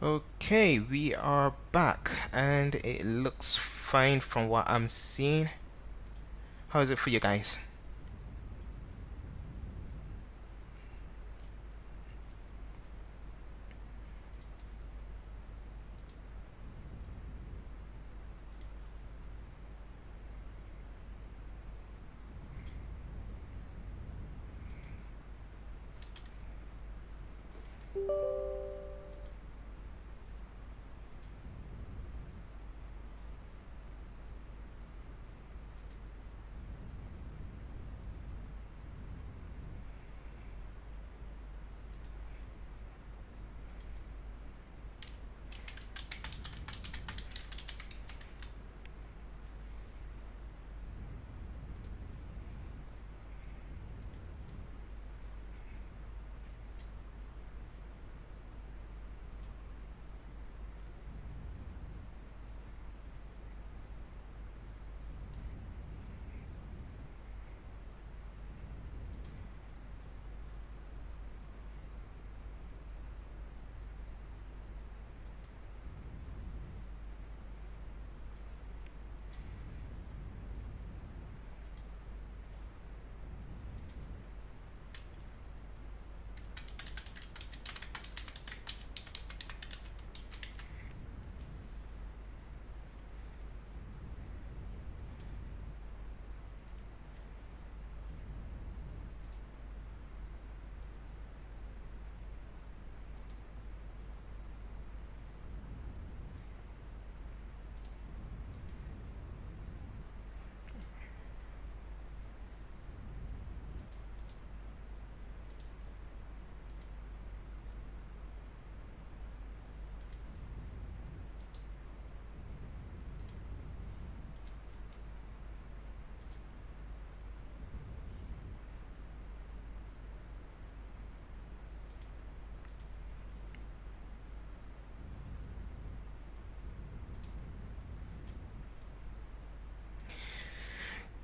Okay, we are back and it looks fine from what I'm seeing. How is it for you guys?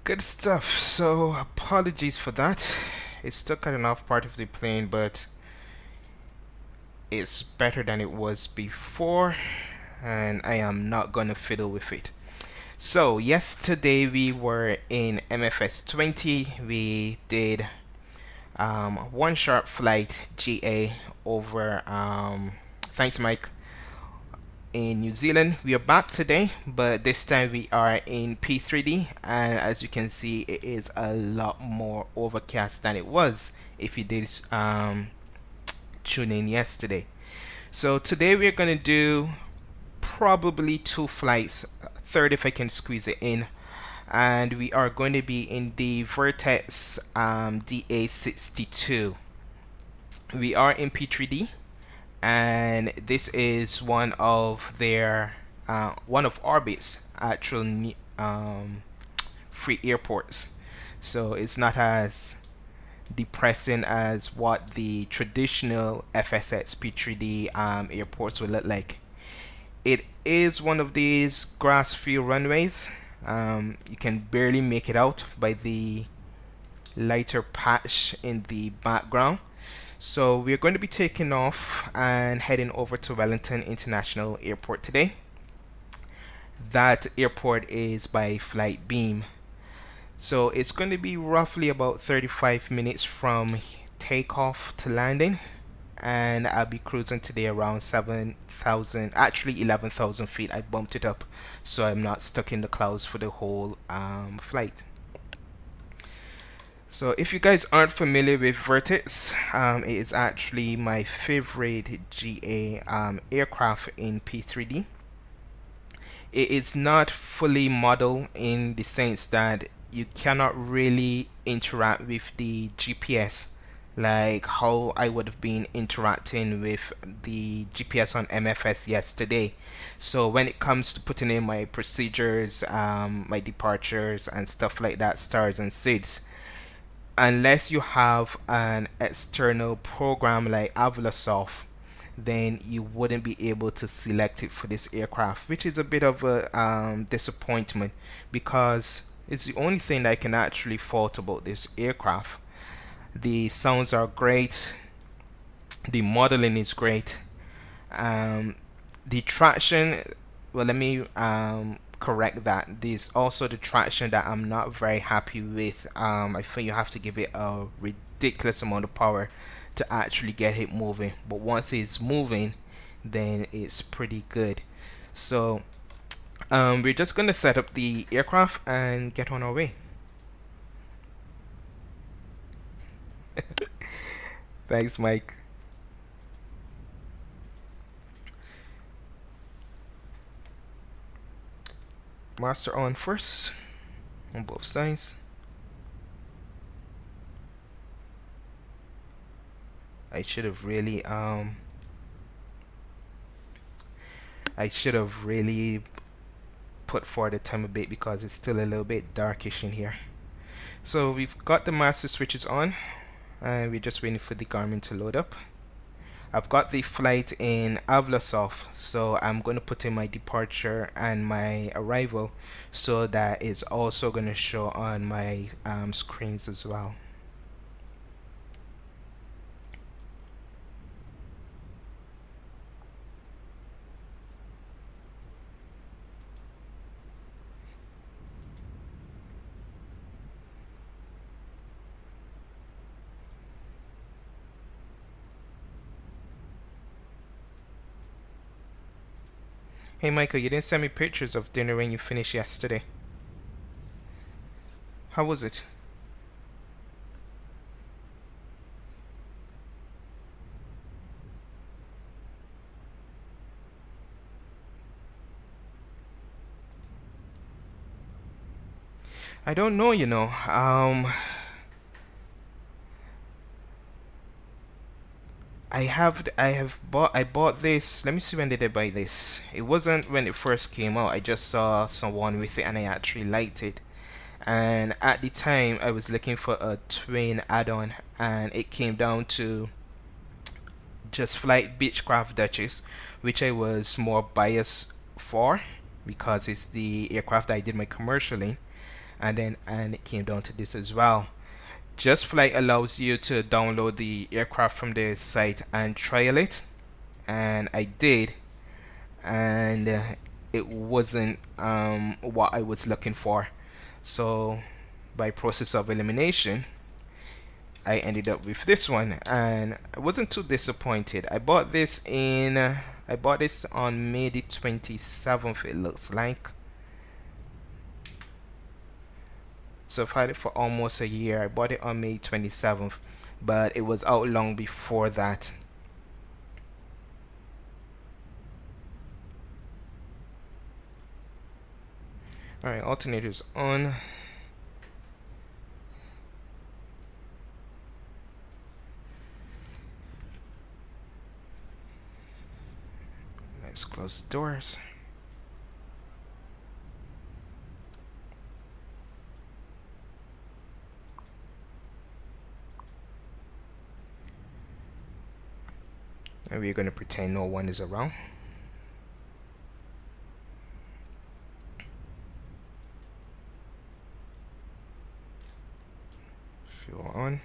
Good stuff. So apologies for that. It's still cutting off part of the plane, but it's better than it was before, and I am not gonna fiddle with it. So yesterday we were in MFS 20. We did one short flight GA over thanks Mike in New Zealand. We are back today, but this time we are in P3D, and as you can see, it is a lot more overcast than it was if you did tune in yesterday. So today we're going to do probably two flights, third if I can squeeze it in, and we are going to be in the Vertx DA62. We are in P3D, and this is one of their one of Orbit's actual free airports. So it's not as depressing as what the traditional FSX P3D airports will look like. It is one of these grass field runways. You can barely make it out by the lighter patch in the background. So we're going to be taking off and heading over to Wellington International Airport today. That airport is by Flight Beam. So it's going to be roughly about 35 minutes from takeoff to landing, and I'll be cruising today around 7,000, actually 11,000 feet. I bumped it up so I'm not stuck in the clouds for the whole flight. So if you guys aren't familiar with Vertx, it is actually my favorite GA aircraft in P3D. It is not fully modeled in the sense that you cannot really interact with the GPS like how I would have been interacting with the GPS on MFS yesterday. So when it comes to putting in my procedures, my departures and stuff like that, stars and SIDS, unless you have an external program like Avlasoft, then you wouldn't be able to select it for this aircraft, which is a bit of a disappointment, because it's the only thing that I can actually fault about this aircraft. The sounds are great, the modeling is great, The traction, well, let me correct that. There's also the traction that I'm not very happy with. I think you have to give it a ridiculous amount of power to actually get it moving, but once it's moving, then it's pretty good. So we're just gonna set up the aircraft and get on our way. Thanks, Mike. Master on first on both sides. I should have really put forward the time a bit because it's still a little bit darkish in here. So we've got the master switches on and we're just waiting for the Garmin to load up. I've got the flight in Avlasov, so I'm going to put in my departure and my arrival so that it's also going to show on my screens as well. Hey Michael, you didn't send me pictures of dinner when you finished yesterday. How was it? I don't know, you know. I bought this. Let me see, when did I buy this? It wasn't when it first came out. I just saw someone with it and I actually liked it. And at the time I was looking for a twin add-on and it came down to just Flight Beechcraft Duchess, which I was more biased for because it's the aircraft I did my commercial in, and it came down to this as well. Just Flight allows you to download the aircraft from the site and trial it, and I did, and it wasn't what I was looking for. So by process of elimination, I ended up with this one, and I wasn't too disappointed. I bought this on May the 27th, it looks like. So I've had it for almost a year. I bought it on May 27th, but it was out long before that. Alright, alternators on. Let's close the doors. And we're going to pretend no one is around. Fuel on.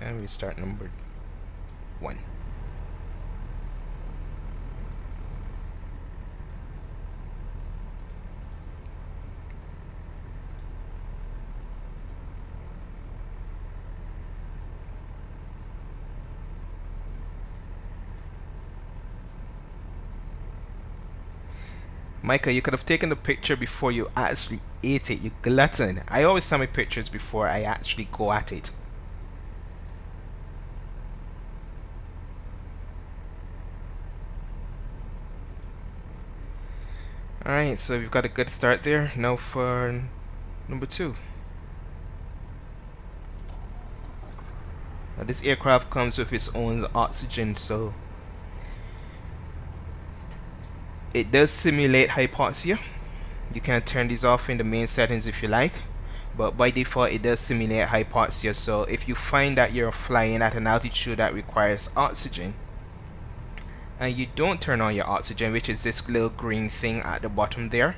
And we start number 1. Micah, you could have taken the picture before you actually ate it, you glutton. I always send my pictures before I actually go at it. Alright, so we've got a good start there. Now for number 2. Now this aircraft comes with its own oxygen, so it does simulate hypoxia. You can turn these off in the main settings if you like, but by default it does simulate hypoxia. So if you find that you're flying at an altitude that requires oxygen and you don't turn on your oxygen, which is this little green thing at the bottom there,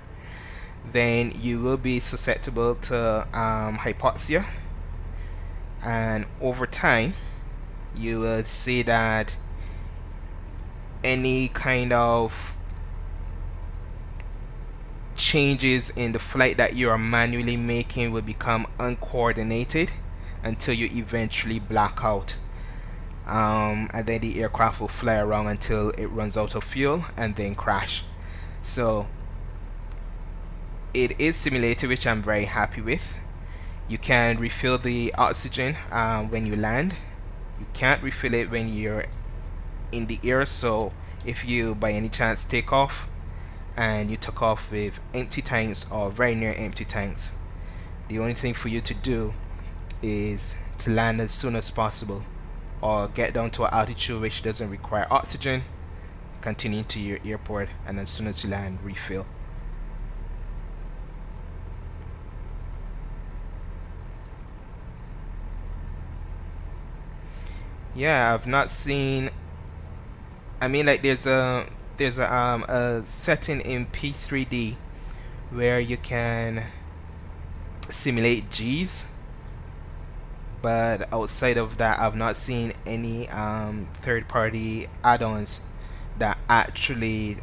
then you will be susceptible to hypoxia, and over time you will see that any kind of changes in the flight that you are manually making will become uncoordinated until you eventually black out. And then the aircraft will fly around until it runs out of fuel and then crash. So it is simulated, which I'm very happy with. You can refill the oxygen when you land. You can't refill it when you're in the air. So if you by any chance take off and you took off with empty tanks or very near empty tanks, the only thing for you to do is to land as soon as possible, or get down to an altitude which doesn't require oxygen, continue to your airport, and as soon as you land, refill. Yeah, I've not seen, I mean, like there's a setting in P3D where you can simulate G's, but outside of that I've not seen any third-party add-ons that actually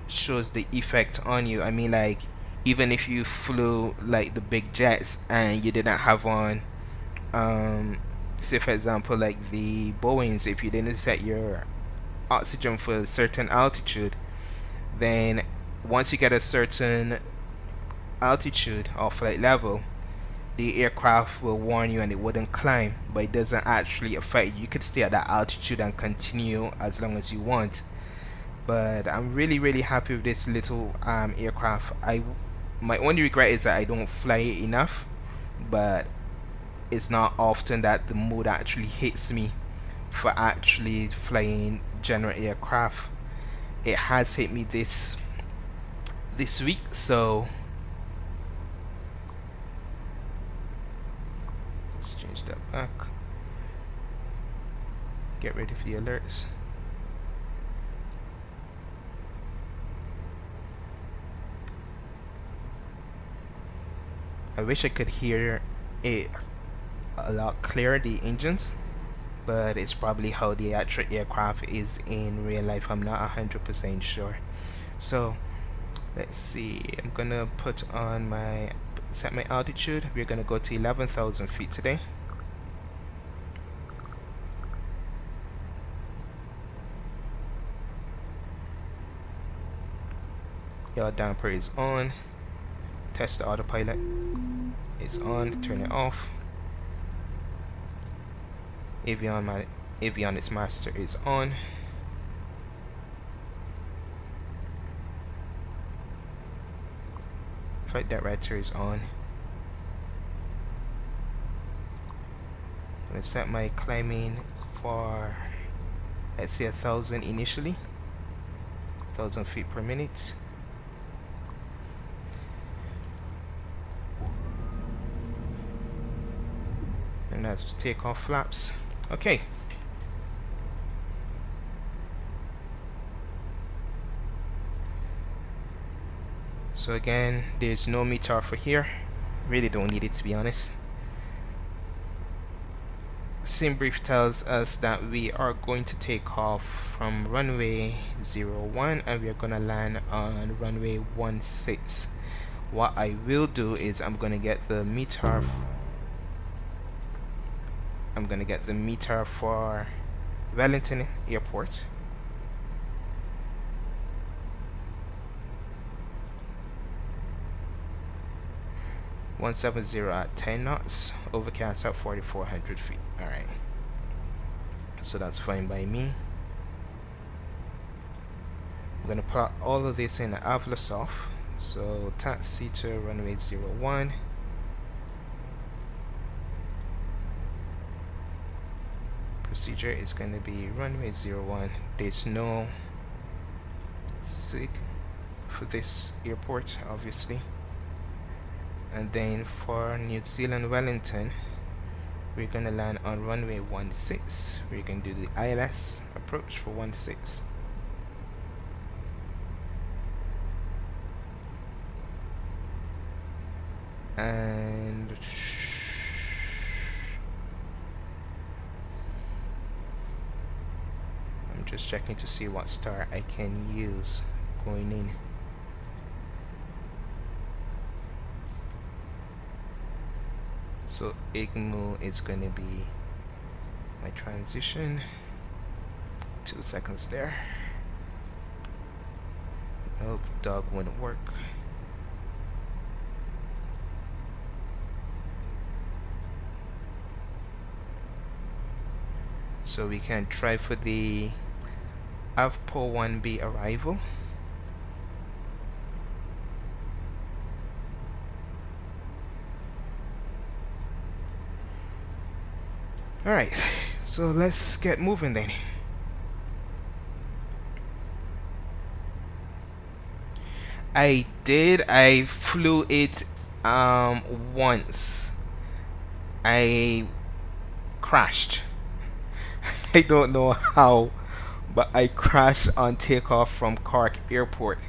shows the effect on you. I mean, like even if you flew like the big jets and you didn't have on say for example like the Boeings, if you didn't set your oxygen for a certain altitude, then once you get a certain altitude or flight level, the aircraft will warn you and it wouldn't climb, but it doesn't actually affect you. You could stay at that altitude and continue as long as you want. But I'm really happy with this little aircraft. My only regret is that I don't fly it enough, but it's not often that the mood actually hits me for actually flying general aircraft. It has hit me this week, so let's change that back. Get ready for the alerts. I wish I could hear it a lot clearer, the engines, but it's probably how the actual aircraft is in real life. I'm not 100% sure. So let's see, I'm gonna set my altitude. We're gonna go to 11,000 feet today. Yaw damper is on. Test the autopilot. It's on. Turn it off. Avionics master is on. Flight director is on. I'm gonna set my climbing for, let's say, 1,000 initially. 1,000 feet per minute. And that's takeoff flaps. Okay. So again, there's no METAR for here. Really don't need it, to be honest. SimBrief tells us that we are going to take off from runway 01 and we are going to land on runway 16. What I will do is I'm going to get the METAR. I'm going to get the METAR for Wellington Airport. (170) at 10 knots, overcast at 4,400 feet. Alright, so that's fine by me. I'm going to plot all of this in the Avlasoft. So taxi to runway 01. Procedure is going to be runway 01. There's no SIG for this airport, obviously. And then for New Zealand Wellington, we're going to land on runway 16. We're going to do the ILS approach for 16. And I'm just checking to see what star I can use going in. So Igmo is going to be my transition. 2 seconds there. Nope, dog wouldn't work. So we can try for the AVPO 1B arrival. Alright, so let's get moving then. I flew it once. I crashed. I don't know how, but I crashed on takeoff from Cork Airport,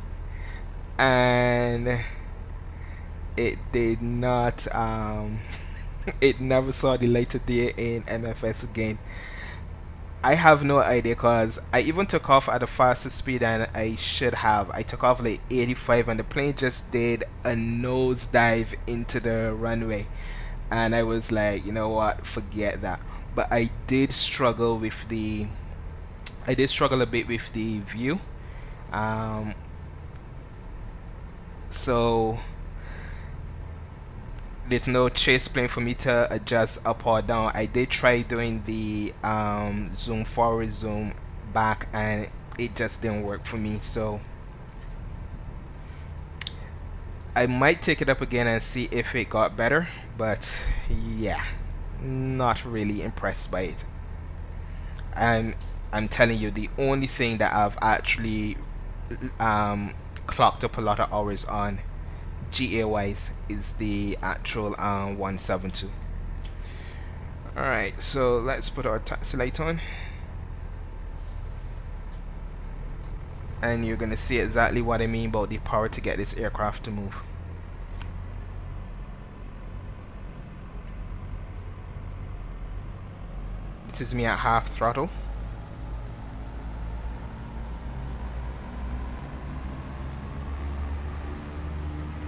and it did not it never saw the light of day in MFS again. I have no idea, because I even took off at a faster speed than I should have. I took off like 85 and the plane just did a nosedive into the runway, and I was like, you know what, forget that. But I did struggle a bit with the view. So there's no chase plane for me to adjust up or down. I did try doing the zoom forward, zoom back, and it just didn't work for me. So I might take it up again and see if it got better, but yeah, not really impressed by it. And I'm telling you, the only thing that I've actually clocked up a lot of hours on GA wise is the actual 172. Alright, so let's put our taxi light on, and you're gonna see exactly what I mean about the power to get this aircraft to move. This is me at half throttle.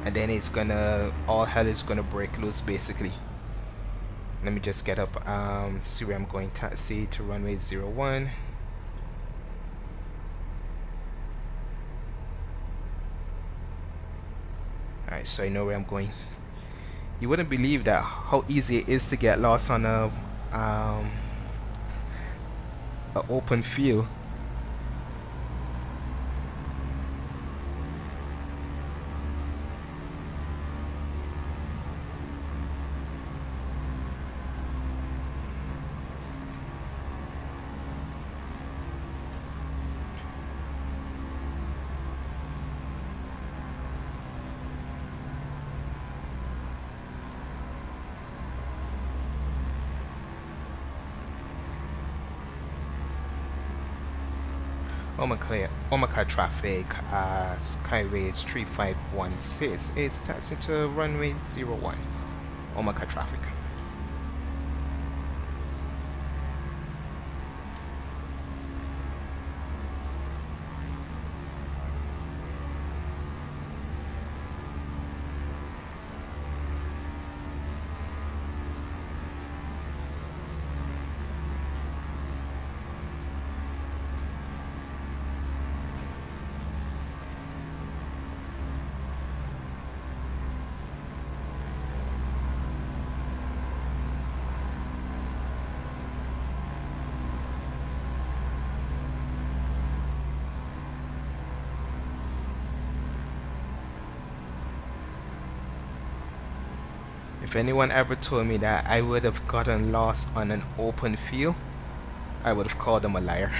And then it's gonna, all hell is gonna break loose basically. Let me just get up, see where I'm going. Taxi to runway 01. Alright, so I know where I'm going. You wouldn't believe that how easy it is to get lost on a open field. Omaka traffic, Skyways 3516 is taxi to runway 01. Omaka traffic. If anyone ever told me that I would have gotten lost on an open field, I would have called them a liar.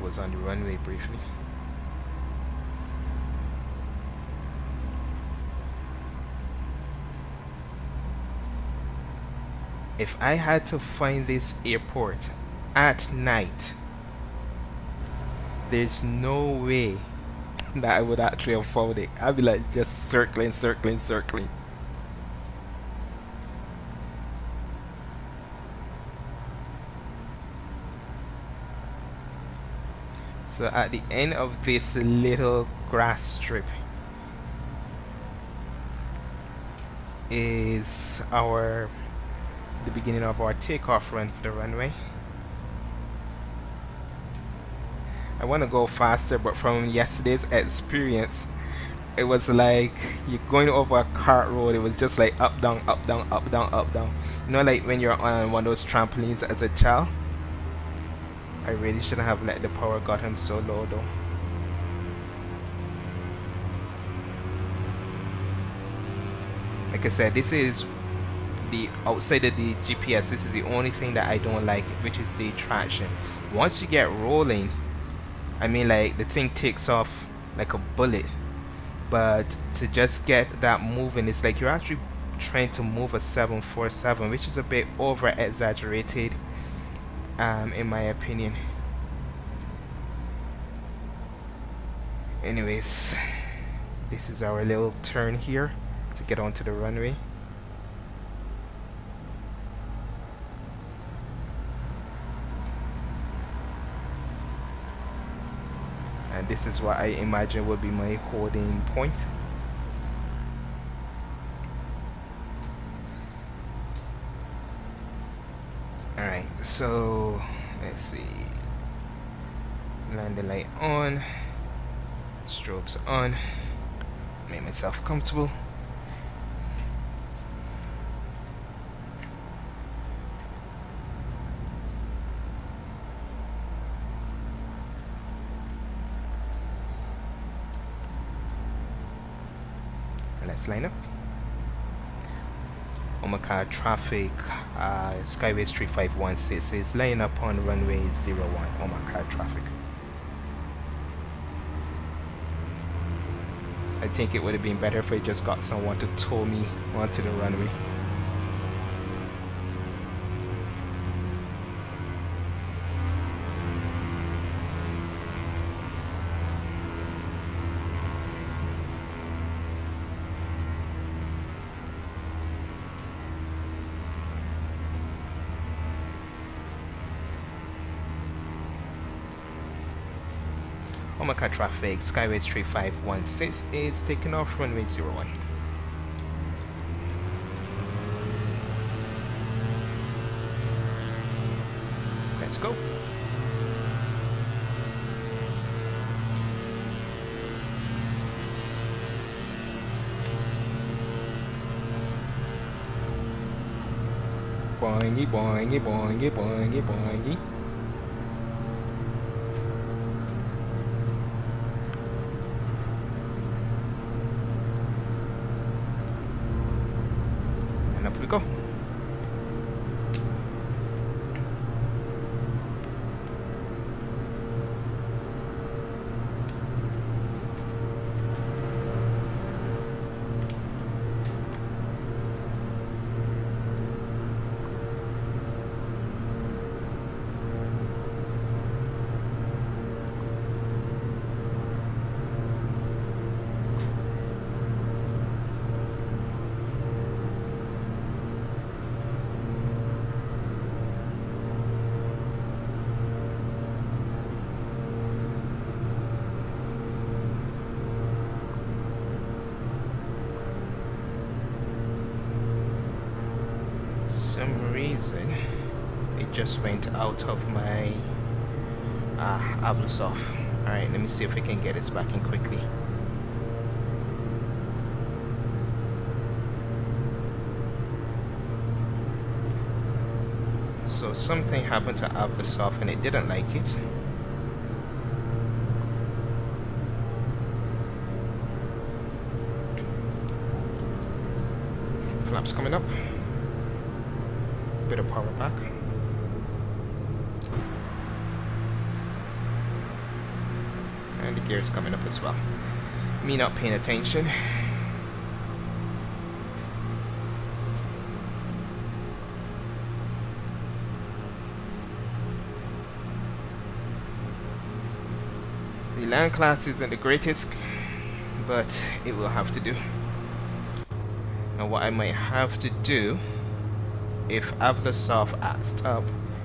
was on the runway briefly. If I had to find this airport at night, there's no way that I would actually have found it. I'd be like just circling, circling, circling. So at the end of this little grass strip is the beginning of our takeoff run for the runway. I want to go faster, but from yesterday's experience, it was like you're going over a cart road. It was just like up, down, up, down, up, down, up, down. You know, like when you're on one of those trampolines as a child. I really shouldn't have let the power got him so low though. Like I said, this is the outside of the GPS, this is the only thing that I don't like, which is the traction. Once you get rolling, I mean, like, the thing takes off like a bullet, but to just get that moving, it's like you're actually trying to move a 747, which is a bit over exaggerated in my opinion. Anyways, this is our little turn here to get onto the runway. And this is what I imagine will be my holding point. Alright, so let's see. Landing light on, strobes on, make myself comfortable. Let's line up. Omaka traffic, Skyways 3516 is lining up on runway 01, Omaka traffic. I think it would have been better if I just got someone to tow me onto the runway. Omaka traffic, Skyways 3516 is taking off runway 01. Let's go. Boingy, boingy, boingy, boingy, boingy. And up we go. Some reason it just went out of my Avlos off. Alright, let me see if I can get this back in quickly. So something happened to Avlos off and it didn't like it. Flaps coming up. Bit of power back. And the gear is coming up as well. Me not paying attention. The land class isn't the greatest, but it will have to do. Now what I might have to do, if Avlasoft asked up,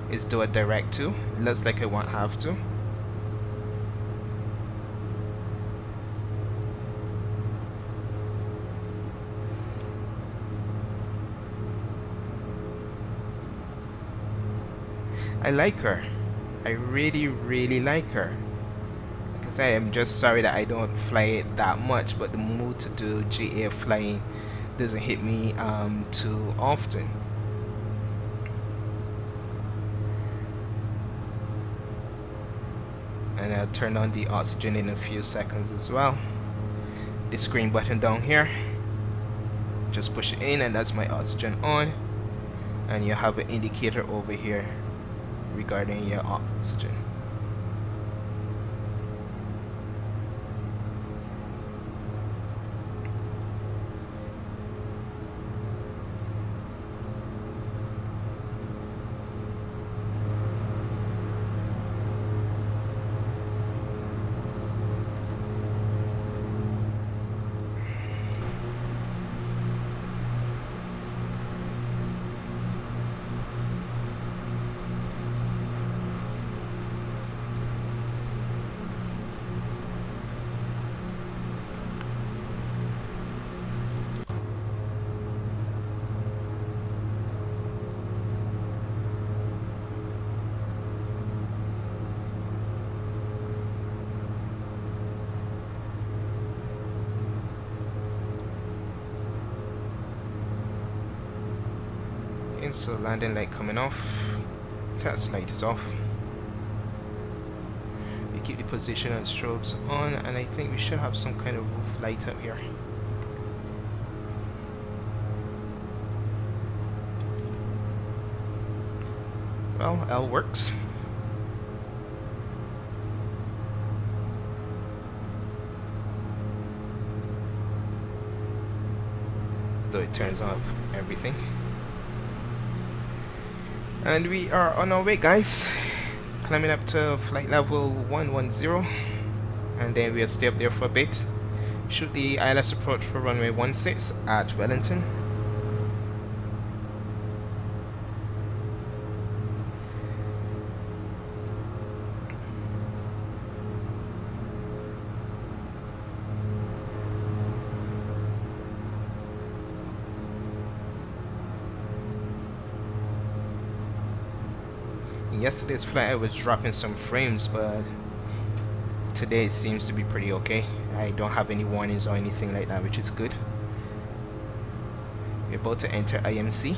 is do a direct to. It looks like I won't have to. I like her. I really like her. Like I say, I'm just sorry that I don't fly it that much, but the mood to do GA flying doesn't hit me too often. And I'll turn on the oxygen in a few seconds as well. This green button down here, just push it in and that's my oxygen on, and you have an indicator over here regarding your oxygen. So landing light coming off, tax light is off. We keep the position and strobes on, and I think we should have some kind of roof light up here. Well, L works. Though it turns off everything. And we are on our way, guys, climbing up to flight level 110, and then we'll stay up there for a bit, shoot the ILS approach for runway 16 at Wellington. Yesterday's flight I was dropping some frames, but today it seems to be pretty okay. I don't have any warnings or anything like that, which is good. We're about to enter IMC.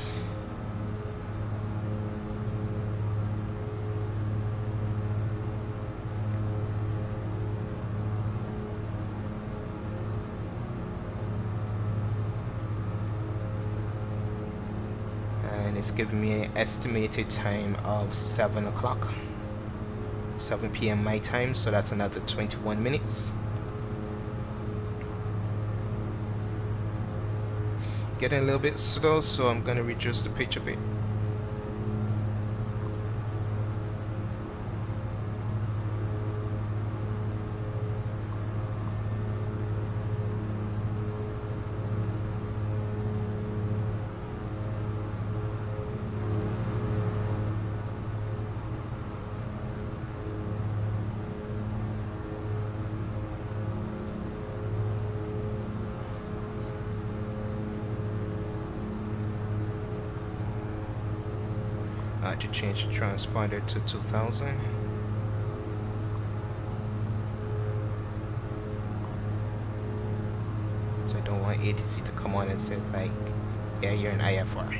It's giving me an estimated time of 7 o'clock, 7 p.m. my time, so that's another 21 minutes. Getting a little bit slow, so I'm going to reduce the pitch a bit. To change the transponder to 2000. So I don't want ATC to come on and say like, yeah, you're an IFR.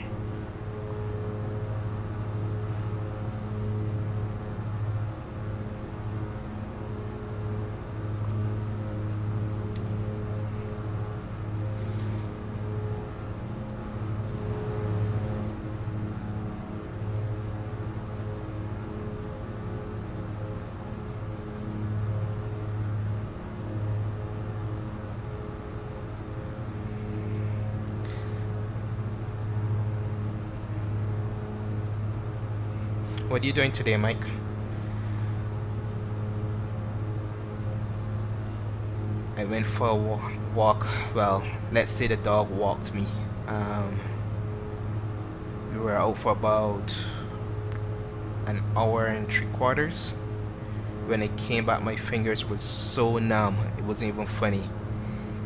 What are you doing today, Mike? I went for a walk. Well, let's say the dog walked me. We were out for about an hour and 3/4. When I came back, my fingers were so numb. It wasn't even funny.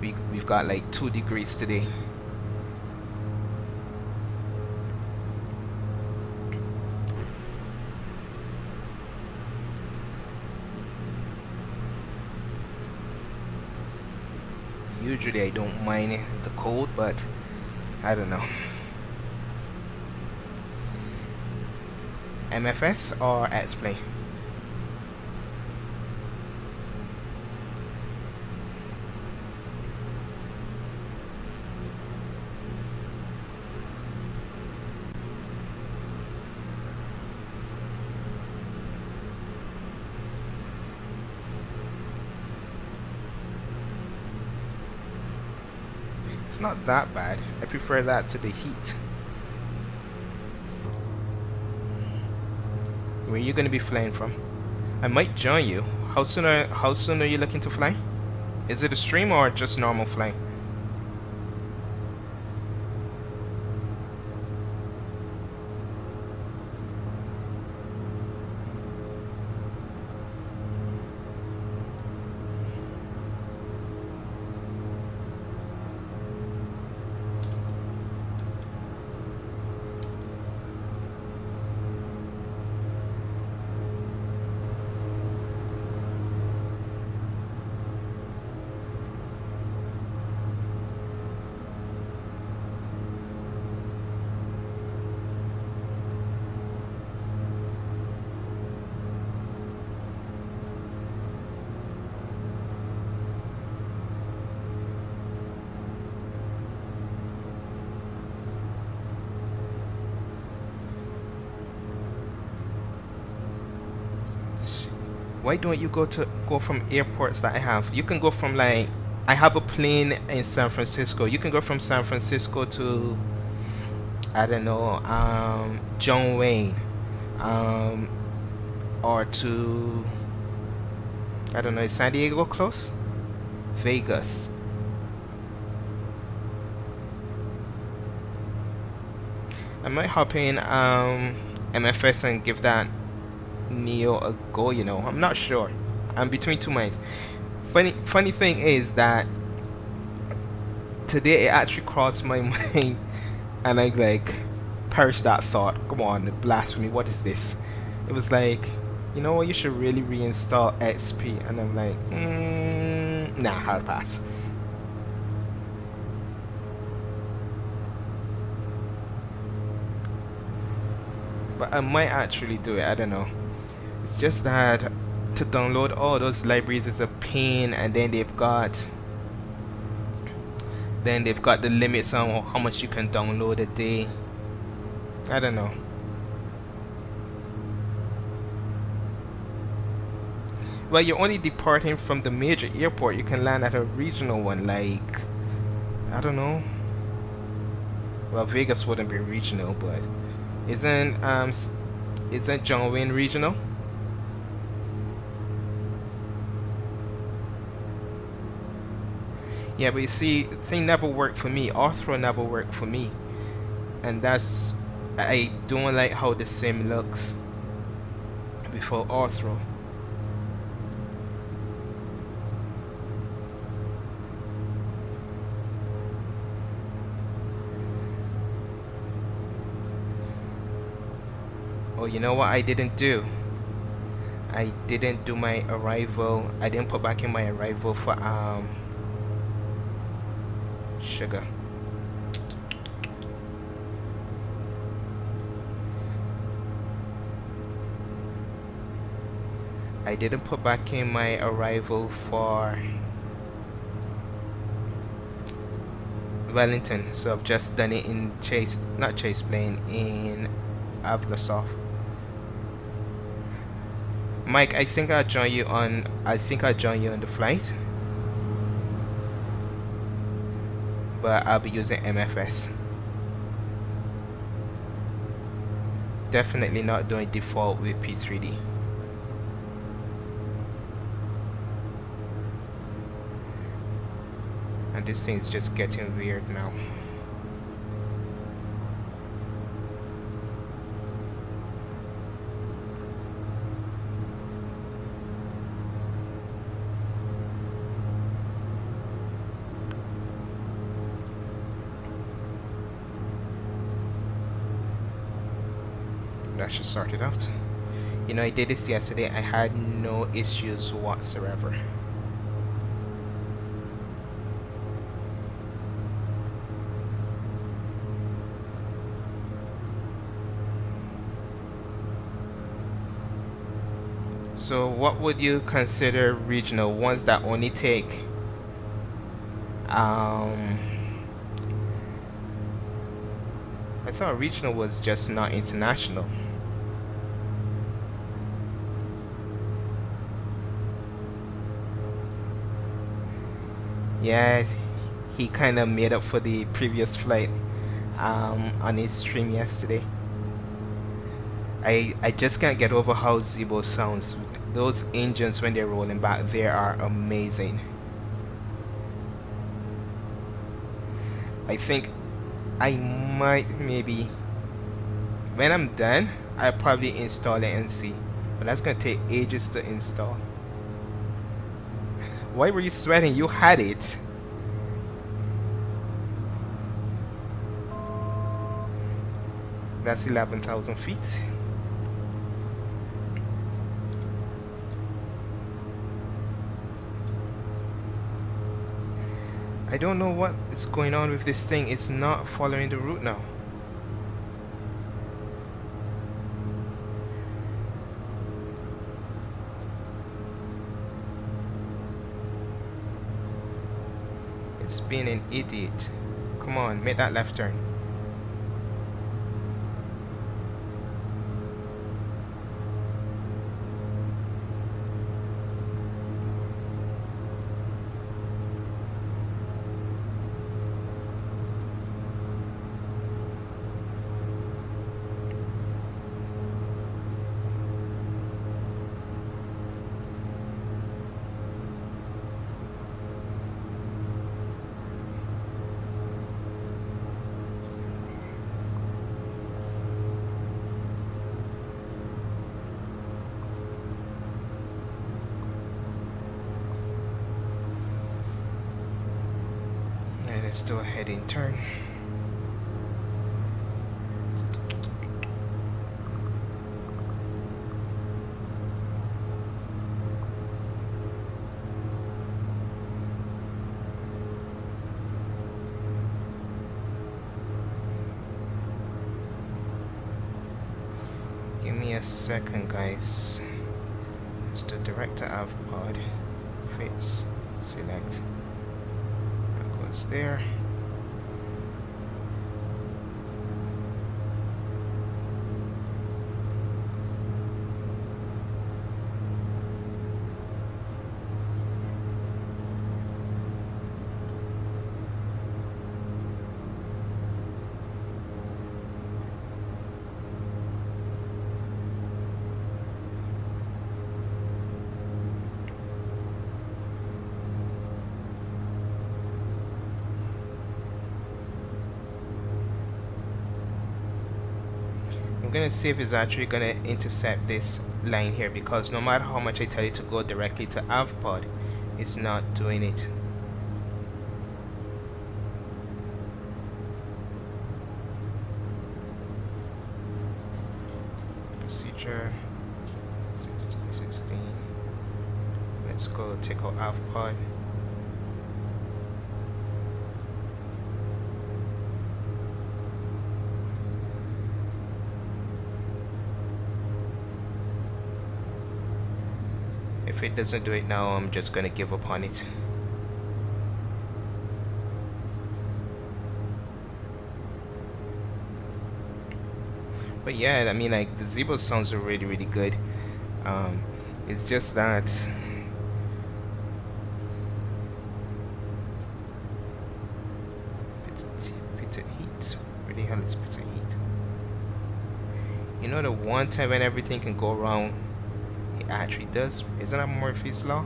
We've got like 2 degrees today. Usually I don't mind the cold, but I don't know. MFS or X-Play? It's not that bad. I prefer that to the heat. Where are you going to be flying from? I might join you. How soon are you looking to fly? Is it a stream or just normal flying? Why don't you go from airports that I have? You can go from, like, I have a plane in San Francisco. You can go from San Francisco to, I don't know, John Wayne, or to, I don't know, is San Diego close? Vegas. I might hop in MFS and give that Neo a go, you know. I'm not sure. I'm between two minds. Funny thing is that today it actually crossed my mind and I like perished that thought. Come on, blasphemy, what is this? It was like, you know what, you should really reinstall XP, and I'm like, nah, hard pass. But I might actually do it, I don't know. It's just that to download all those libraries is a pain, and then they've got the limits on how much you can download a day. I don't know. Well, you're only departing from the major airport. You can land at a regional one, like, I don't know. Well, Vegas wouldn't be regional, but isn't John Wayne regional? Yeah, but you see, thing never worked for me. Arthro never worked for me, and that's, I don't like how the sim looks before Arthro. Oh, you know what I didn't do? I didn't do my arrival. I didn't put back in my arrival for sugar. I didn't put back in my arrival for Wellington, so I've just done it in not Chase Plain, in Avlasoft. Mike, I think I'll join you on the flight, but I'll be using MFS. definitely not doing default with P3D. And this thing's just getting weird now. That should sort it out. You know, I did this yesterday. I had no issues whatsoever. So what would you consider regional? Ones that only take I thought regional was just not international. Yeah, he kind of made up for the previous flight on his stream yesterday. I just can't get over how Zibo sounds. Those engines when they're rolling back, they are amazing. I think I might maybe, when I'm done, I'll probably install it and see. But that's gonna take ages to install. Why were you sweating? You had it. That's 11,000 feet. I don't know what is going on with this thing. It's not following the route now. It's being an idiot. Come on, make that left turn. Let's do a heading turn. Give me a second, guys. Let's do direct to av pod. Fits. Select. There. I'm gonna see if it's actually gonna intercept this line here, because no matter how much I tell it to go directly to avpod, it's not doing it. Procedure 1616. Let's go take out avpod. If it doesn't do it now, I'm just gonna give up on it. But yeah, I mean, like, the Zebo sounds are really, really good. It's just that pit heat. Where the hell is pit heat? You know the one time when everything can go wrong, it actually does. Isn't that Murphy's Law?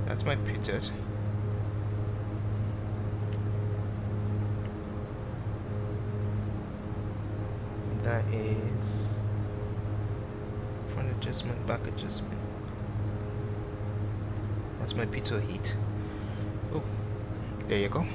That's my pivot. That is front adjustment, back adjustment. That's my pitot heat. Oh, there you go.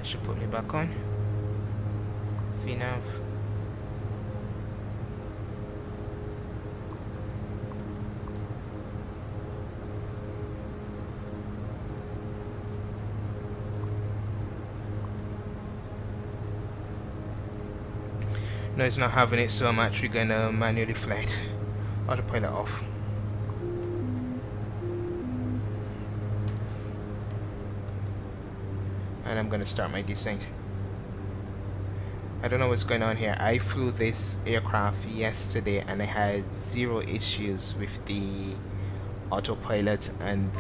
Should put me back on. VNav. No, it's not having it, so I'm actually gonna manually fly it. Autopilot off. And I'm gonna start my descent. I don't know what's going on here. I flew this aircraft yesterday and I had 0 issues with the autopilot and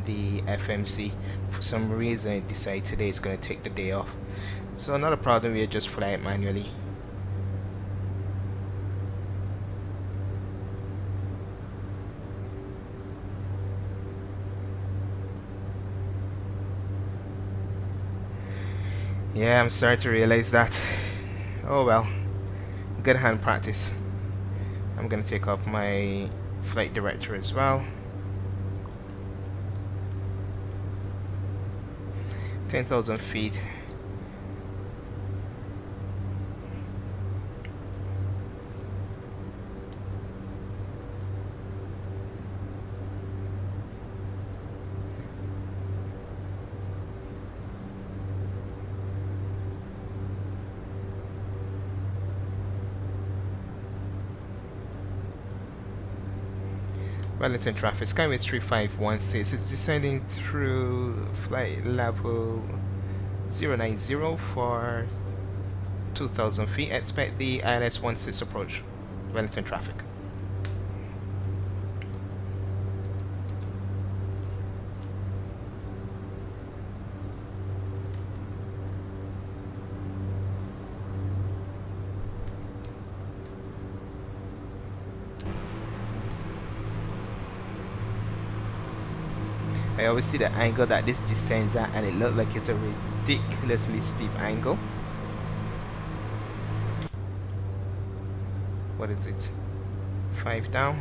the FMC. For some reason I decided today it's gonna take the day off. So not a problem, we'll just fly it manually. Yeah, I'm starting to realize that. Oh well, good hand practice. I'm gonna take off my flight director as well. 10,000 feet. Wellington traffic, Skyway 3516 is descending through flight level 090 for 2,000 feet. Expect the ILS 16 approach. Wellington traffic. I always see the angle that this descends at and it looks like it's a ridiculously steep angle. What is it? 5 down.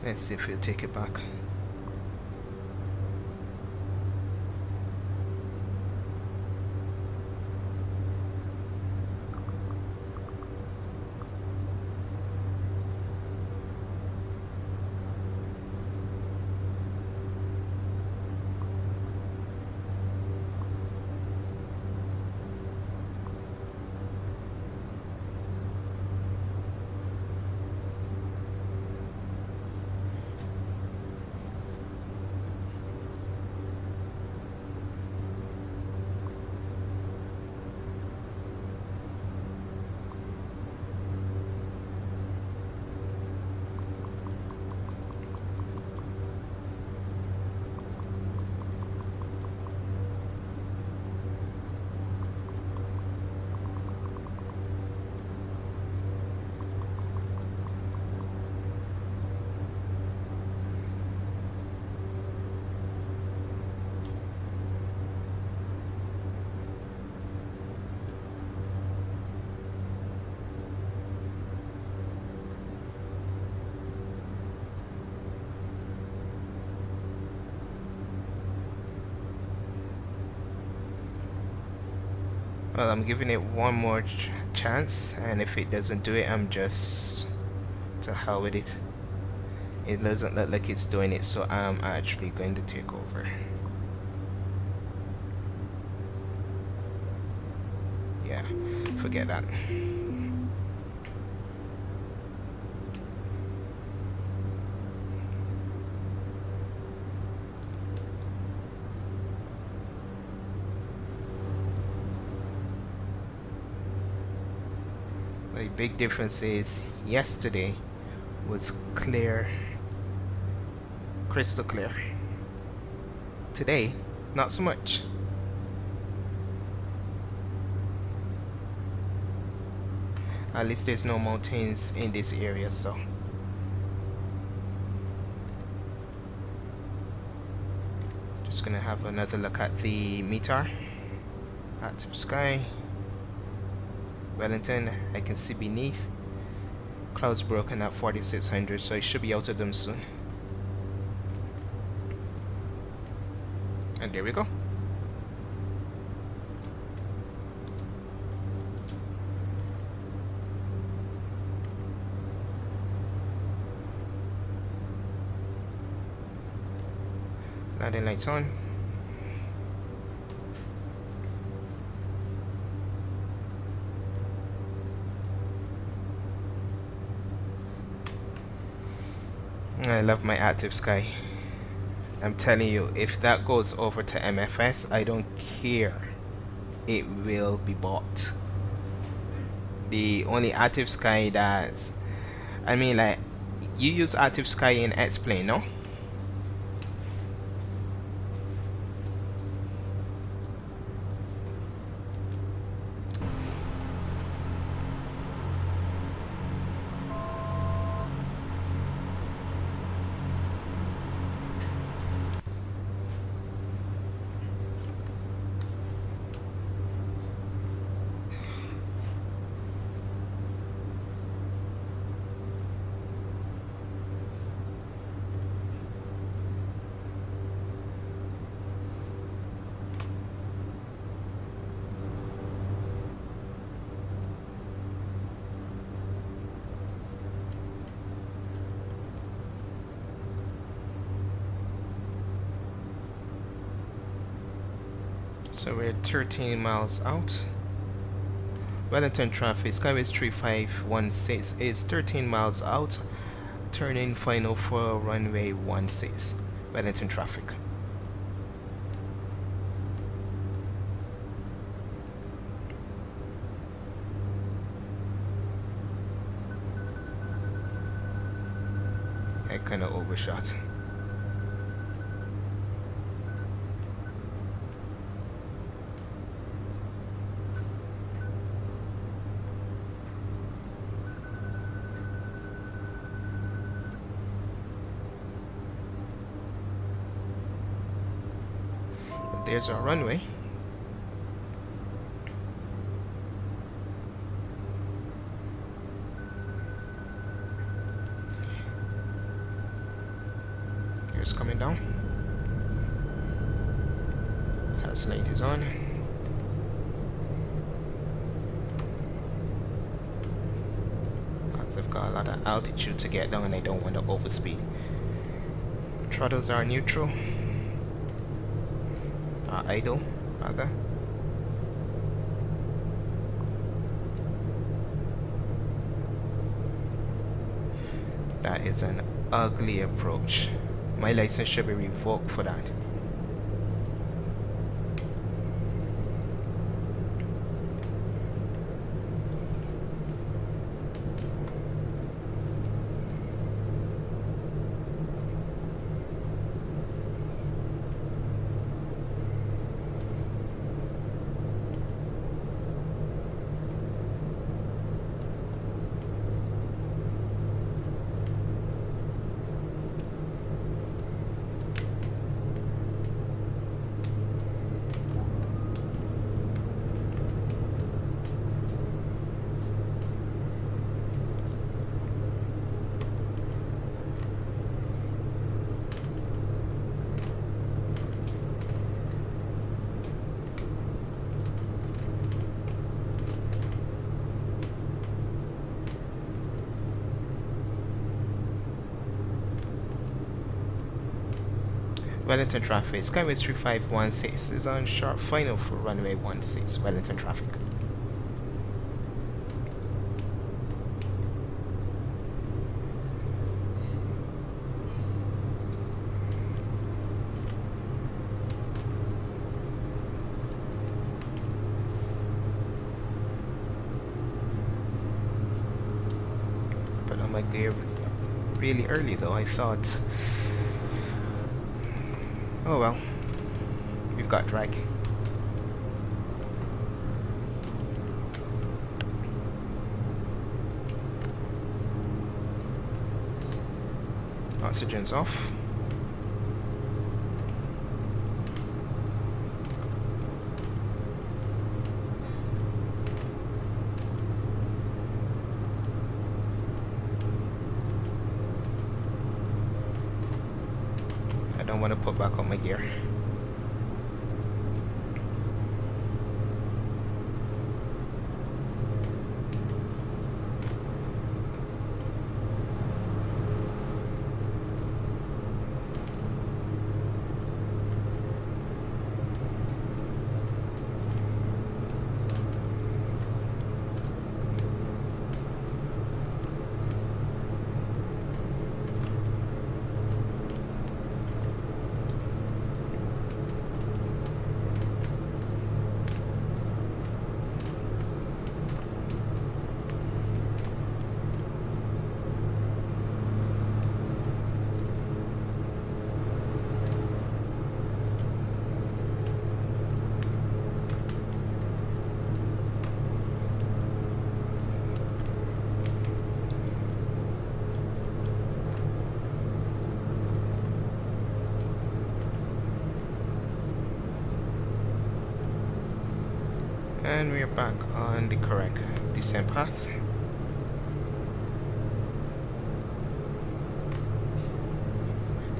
Let's see if we'll take it back. Well, I'm giving it one more chance, and if it doesn't do it, I'm just to hell with it. It doesn't look like it's doing it, so I'm actually going to take over. Yeah, forget that. The big difference is yesterday was clear, crystal clear. Today, not so much. At least there's no mountains in this area, so just gonna have another look at the meter. Active sky. Wellington, I can see beneath. Clouds broken at 4600, so I should be out of them soon. And there we go. Landing lights on. I love my active sky. I'm telling you, if that goes over to MFS, I don't care. It will be bought. The only active sky that's, I mean, like, you use active sky in X-Plane, no? So we're 13 miles out. Wellington traffic, Skyway 3516 is 13 miles out. Turning final for runway 16. Wellington traffic. I kind of overshot. There's our runway. Gears coming down. Taxi light is on. Because I've got a lot of altitude to get down and I don't want to overspeed. Throttles are neutral. Idle, rather. That is an ugly approach. My license should be revoked for that. Wellington traffic, Skyway 3516 is on sharp final for runway 16, Wellington traffic. Put on my gear really early though, I thought. Oh well, we've got drag. Oxygen's off. I don't want to put back on my gear. And we are back on the correct descent path.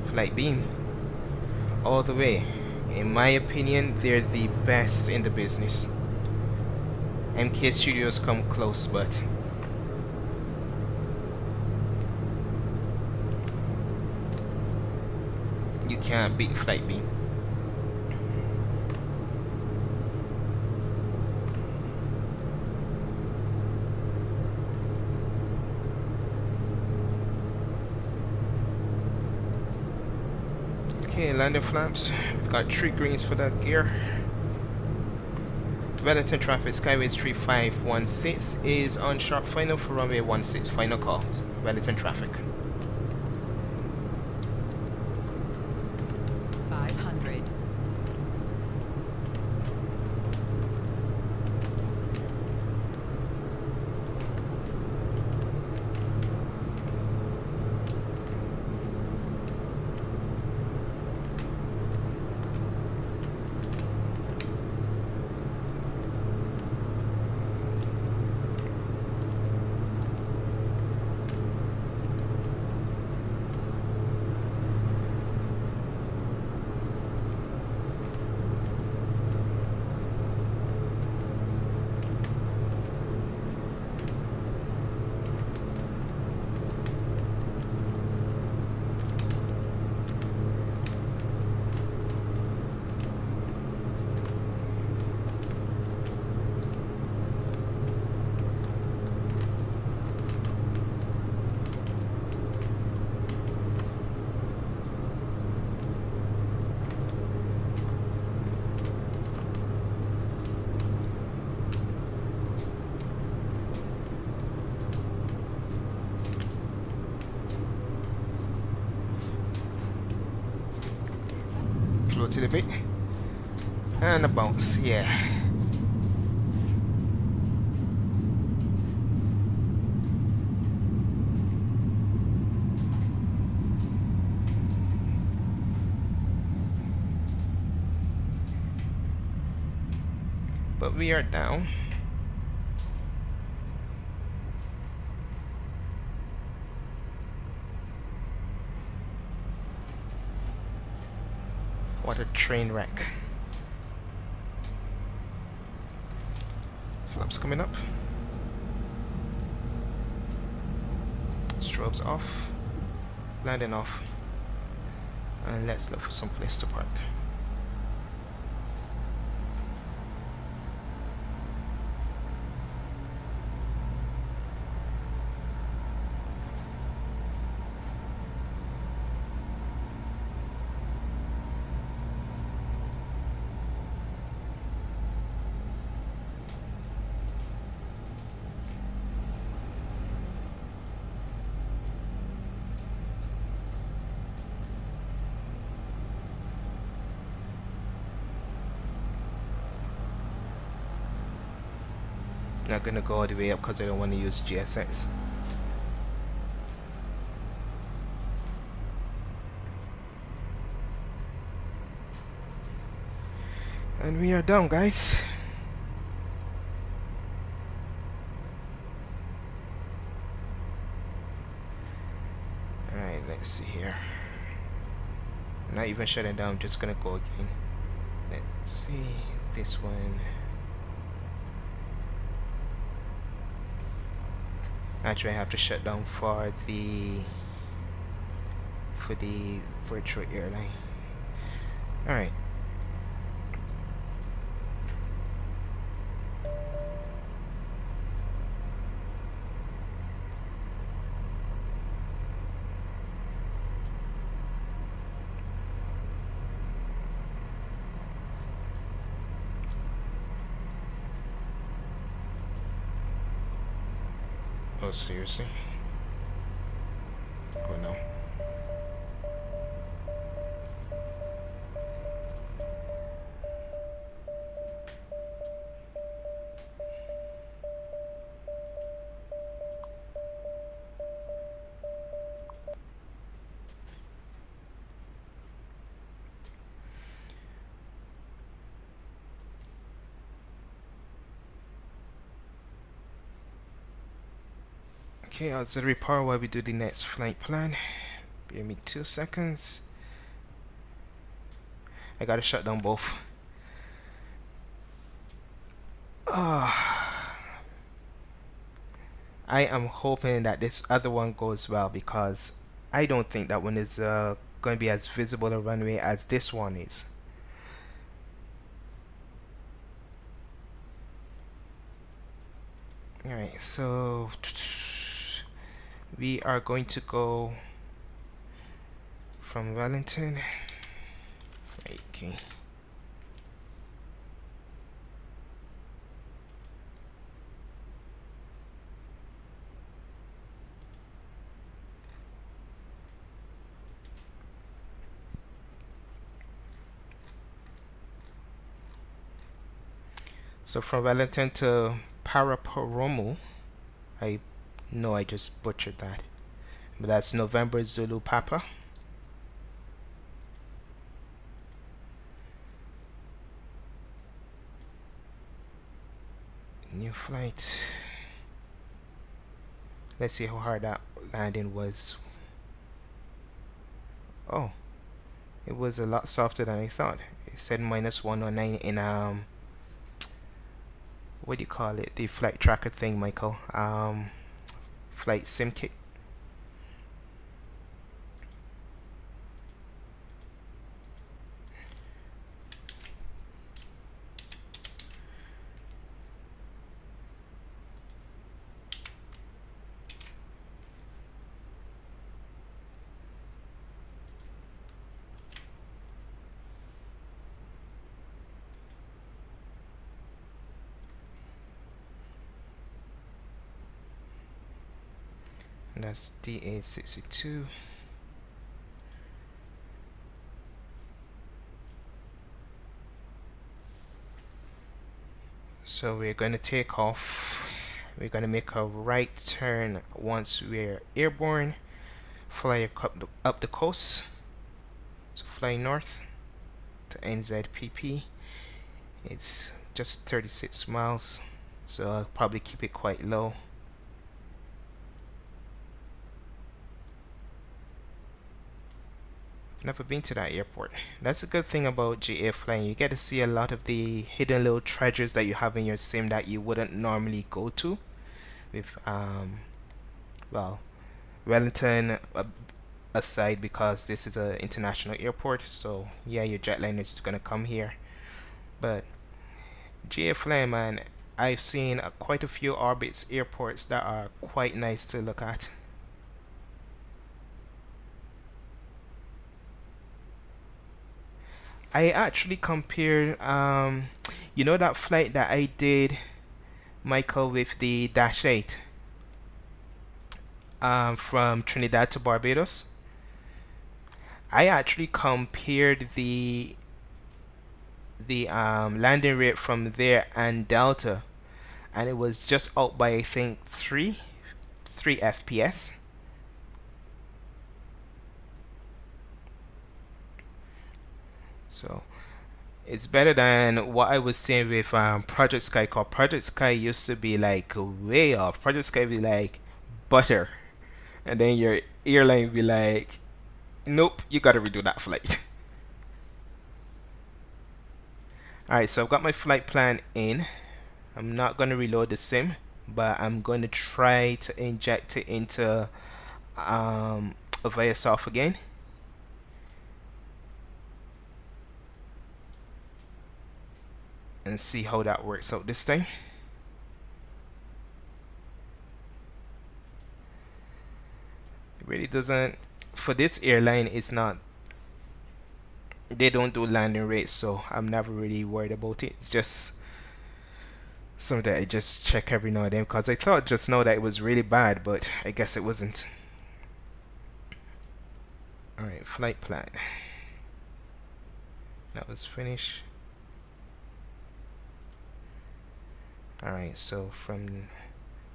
Flight beam all the way. In my opinion, they're the best in the business. MK Studios come close, but you can't beat flight beam. Okay, landing flaps. We've got 3 greens for that gear. Wellington traffic, Skyway 3516 is on sharp final for runway 16. Final call. Wellington traffic. 500. Float it a bit. And a bounce, yeah. But we are down. What a train wreck. Flaps coming up. Strobes off. Landing off. And let's look for some place to park. Not gonna go all the way up because I don't want to use GSX. And we are done, guys. Alright, let's see here. Not even shutting down, I'm just gonna go again. Let's see this one. Actually, I have to shut down for the virtual airline. Alright. Oh, seriously? Go now. Okay, I'll set repower while we do the next flight plan. Give me 2 seconds. I gotta shut down both. I am hoping that this other one goes well because I don't think that one is going to be as visible a runway as this one is. Alright, so we are going to go from Wellington. Okay. So from Wellington to Paraporomo, I know I just butchered that, but that's November Zulu Papa. New flight. Let's see how hard that landing was. Oh, it was a lot softer than I thought. It said -109 in what do you call it? The flight tracker thing, Michael. Flight sim kit. And that's DA62. So we're going to take off. We're going to make a right turn once we're airborne. Fly up the coast. So fly north to NZPP. It's just 36 miles, so I'll probably keep it quite low. Never been to that airport. That's a good thing about GA flying. You get to see a lot of the hidden little treasures that you have in your sim that you wouldn't normally go to. With well, Wellington, a aside because this is an international airport, so yeah, your jetliner is gonna come here. But GA man, I've seen quite a few orbits airports that are quite nice to look at. I actually compared, you know that flight that I did, Michael, with the Dash 8 from Trinidad to Barbados. I actually compared the landing rate from there and Delta, and it was just out by I think 3 FPS. So it's better than what I was saying with Project Sky. Cause Project Sky used to be like way off. Project Sky be like butter, and then your airline be like, nope, you gotta redo that flight. Alright, so I've got my flight plan in. I'm not gonna reload the sim, but I'm going to try to inject it into Avaya again. And see how that works out this time. It really doesn't, for this airline, it's not, they don't do landing rates, so I'm never really worried about it. It's just something that I just check every now and then, because I thought just now that it was really bad, but I guess it wasn't. Alright, flight plan. That was finished. Alright, so from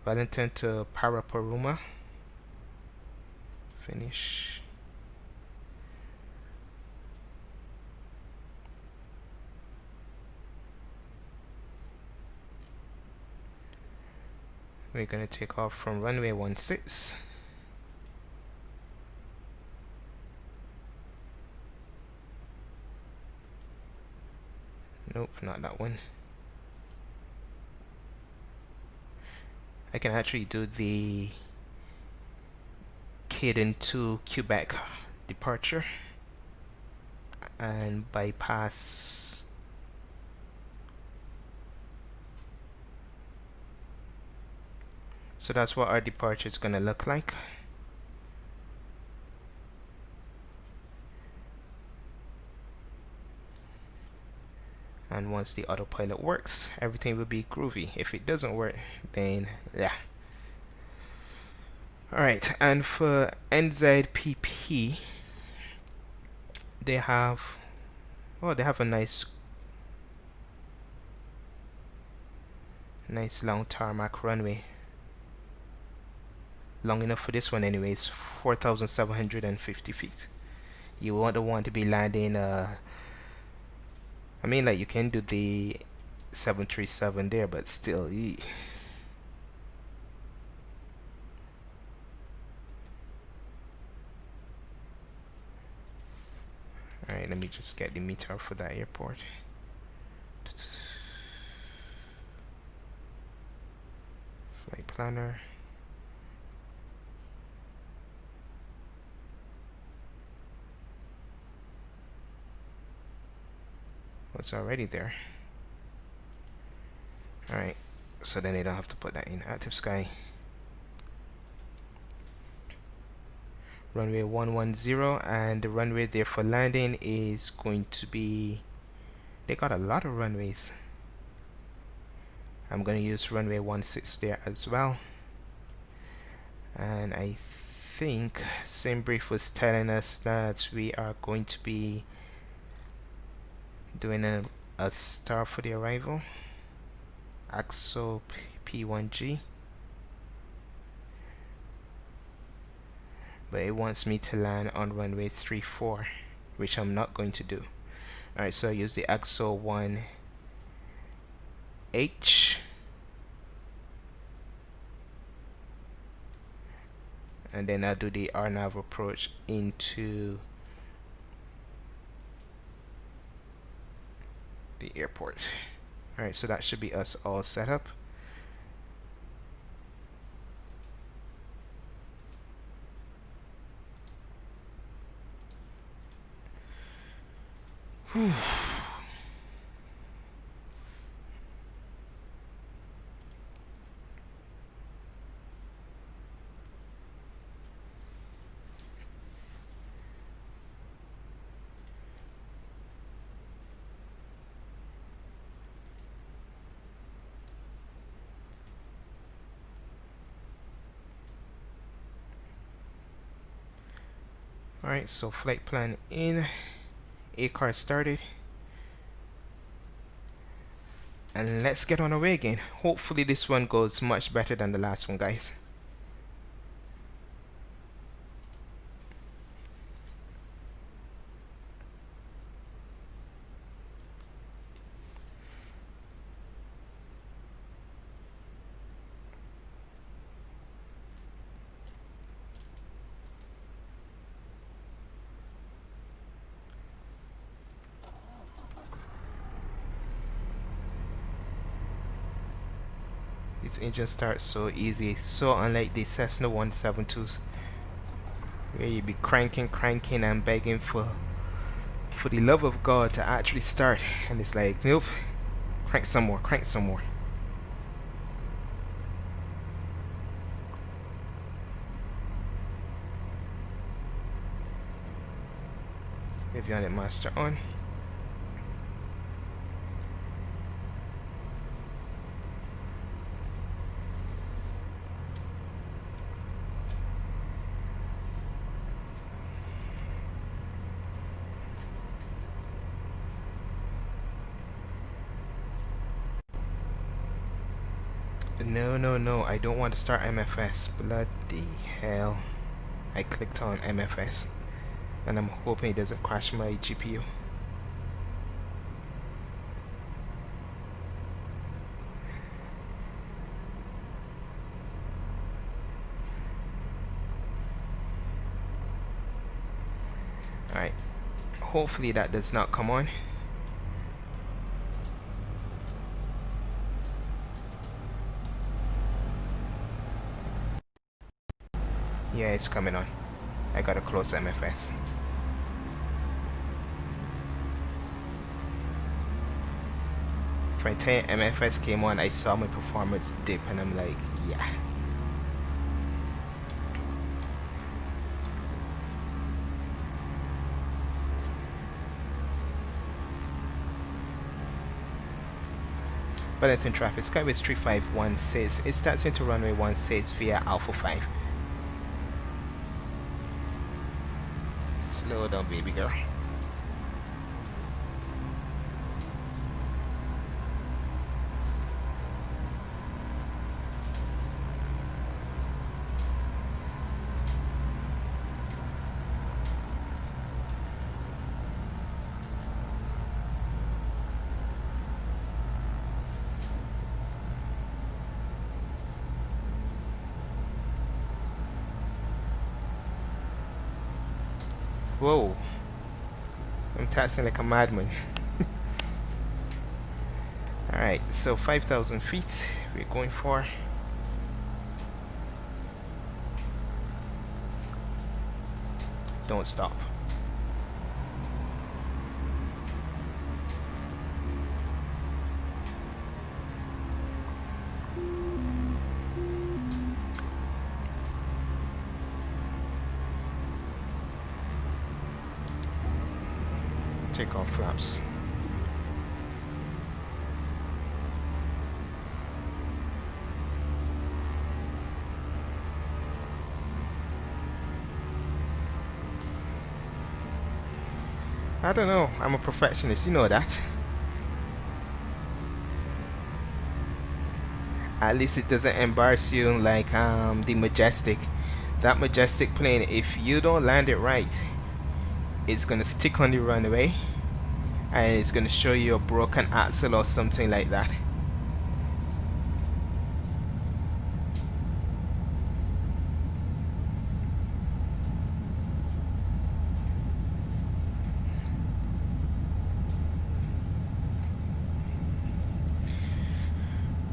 Wellington to Paraparuma. Finish. We're gonna take off from runway 16. Nope, not that one. I can actually do the Caden to Quebec departure and bypass so that's what our departure is gonna look like. And once the autopilot works, everything will be groovy. If it doesn't work, then yeah. Alright, and for NZPP, they have, oh, they have a nice long tarmac runway. Long enough for this one anyway. It's 4,750 feet. You won't want to be landing I mean, like, you can do the 737 there, but still, Alright, let me just get the meter for that airport. Flight planner. Oh, it's already there. Alright, so then they don't have to put that in. Active sky. Runway 110, and the runway there for landing is going to be, they got a lot of runways. I'm going to use runway 16 there as well. And I think SimBrief was telling us that we are going to be doing a star for the arrival. AXO P1G. But it wants me to land on runway 34, which I'm not going to do. Alright, so I use the AXO 1H. And then I'll do the RNAV approach into the airport. Alright, so that should be us all set up. Alright, so flight plan in, A car started, and let's get on our way again. Hopefully this one goes much better than the last one, guys. Its engine starts so easy, so unlike the Cessna 172s, where you be cranking and begging for the love of God to actually start, and it's like, nope, crank some more, crank some more. Avionic master on. No, I don't want to start MFS. Bloody hell. I clicked on MFS, and I'm hoping it doesn't crash my GPU. Alright, hopefully that does not come on. Yeah, it's coming on. I gotta close MFS. If I tell you MFS came on, I saw my performance dip, and I'm like, yeah. Wellington traffic, Skyway 351 says it starts into runway 16 via Alpha 5. Slow down, baby girl. Whoa, I'm taxing like a madman. Alright, so 5,000 feet we're going for. Don't stop. Take off flaps. I don't know, I'm a perfectionist, you know that. At least it doesn't embarrass you like the Majestic. That Majestic plane, if you don't land it right, it's gonna stick on the runway and it's gonna show you a broken axle or something like that.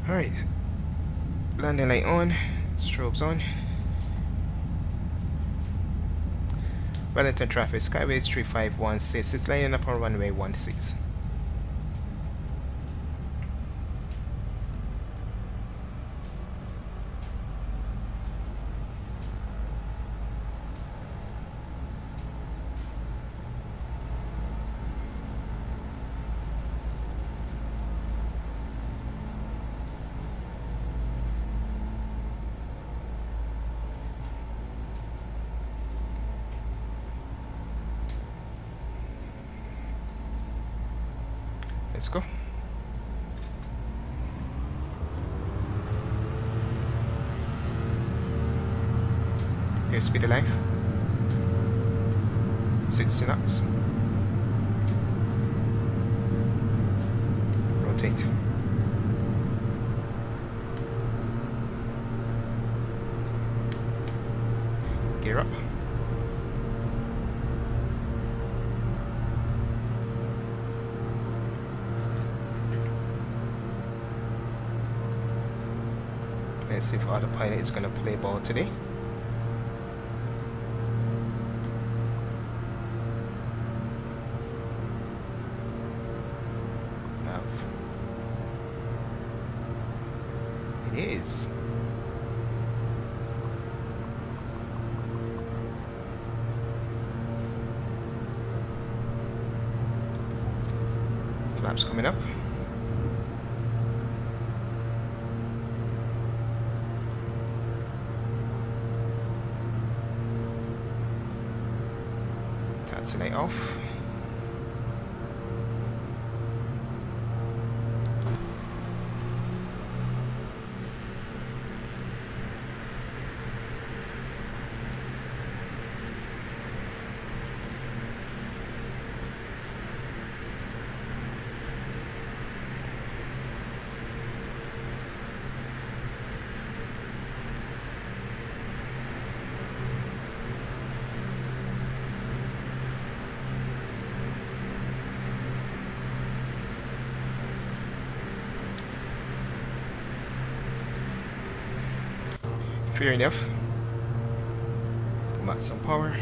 Alright, landing light on, strobes on. Wellington traffic, Skyway 3516 is lining up on runway 16. Let's go. Airspeed of life. 60 knots. Rotate. Gear up. Let's see if autopilot is going to play ball today. It is. Flaps coming up. Taxi off. Fair enough. Pull back some power.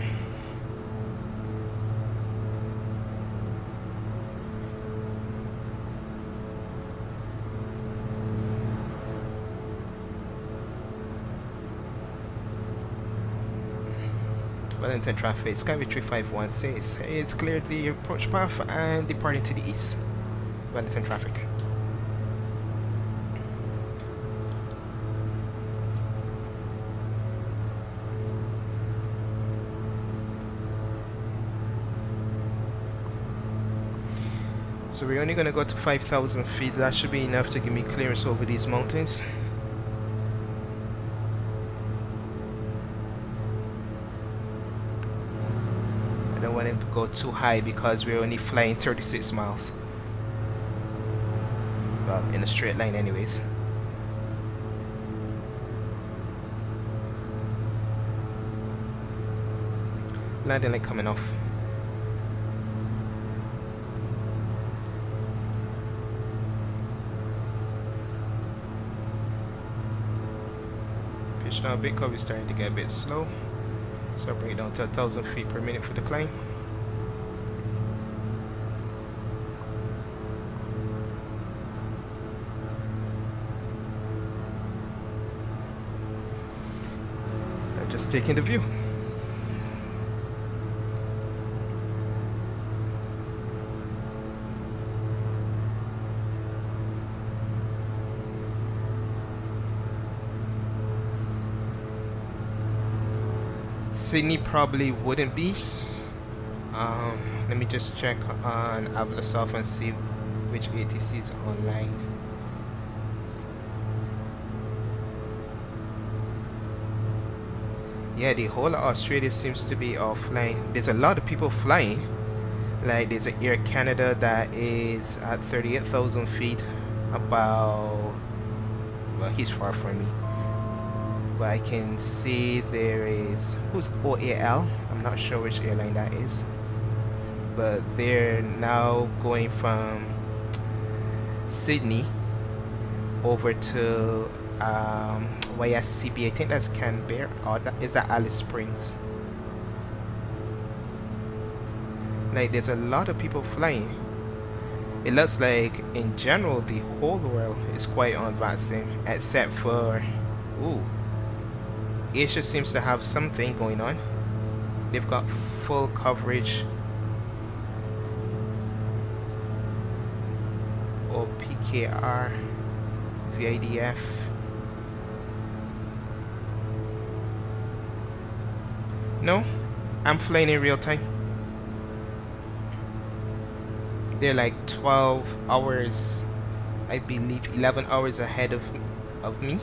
Wellington traffic, Skyway 3516 is cleared the approach path and departing to the east. Wellington traffic. So we're only going to go to 5,000 feet. That should be enough to give me clearance over these mountains. I don't want it to go too high because we're only flying 36 miles. Well, in a straight line anyways. Landing light coming off. Pitch now a bit because we're starting to get a bit slow. So I'll bring it down to 1,000 feet per minute for the climb. I'm just taking the view. Sydney probably wouldn't be. Let me just check on Avlasoft and see which ATC is online. Yeah, the whole of Australia seems to be offline. There's a lot of people flying. Like there's an Air Canada that is at 38,000 feet. About, well, he's far from me. But I can see there is, who's OAL? I'm not sure which airline that is. But they're now going from Sydney over to YSCB. I think that's Canberra, or is that Alice Springs? Like there's a lot of people flying. It looks like in general the whole world is quiet on vaccine except for ooh, Asia seems to have something going on. They've got full coverage. Or PKR, VIDF. No, I'm flying in real time. They're like 12 hours, I believe 11 hours ahead of me.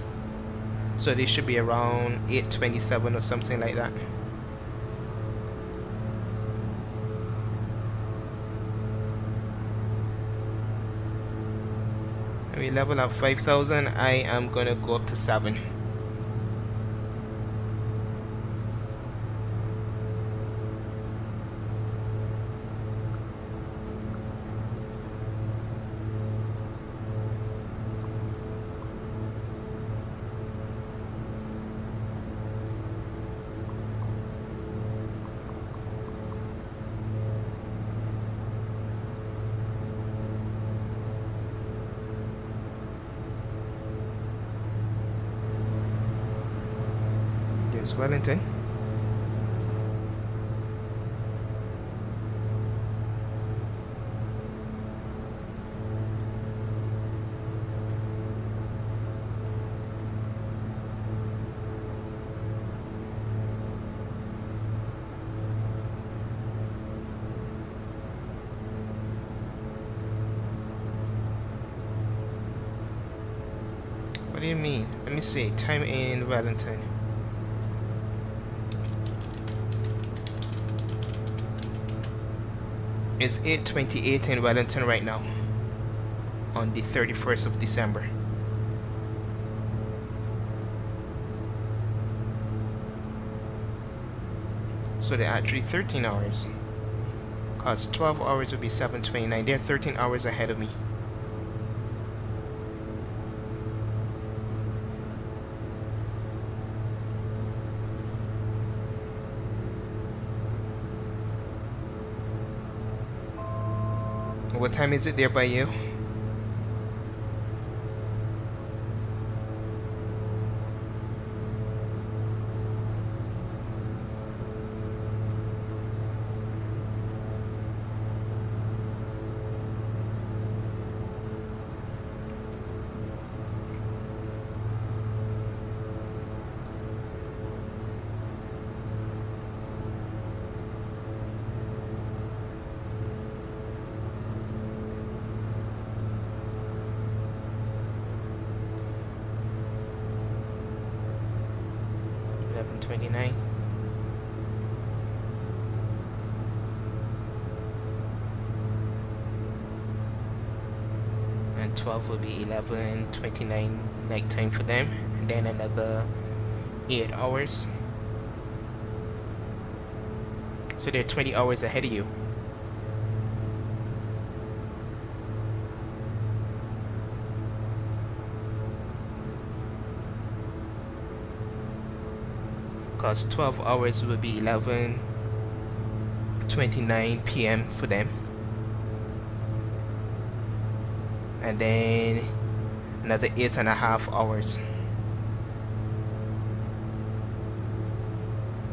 So they should be around 8:27 or something like that. And we level up 5,000. I am gonna go up to 7. There's Wellington. What do you mean? Let me see. Time in Wellington. It's 8:28 in Wellington right now on the 31st of December. So they're actually 13 hours. Cause 12 hours would be 7:29. They're 13 hours ahead of me. What time is it there by you? $11:29. And 12 will be 11:29 night time for them, and then another 8 hours. So they're 20 hours ahead of you. Because 12 hours will be 11:29 p.m. for them. And then another 8.5 hours.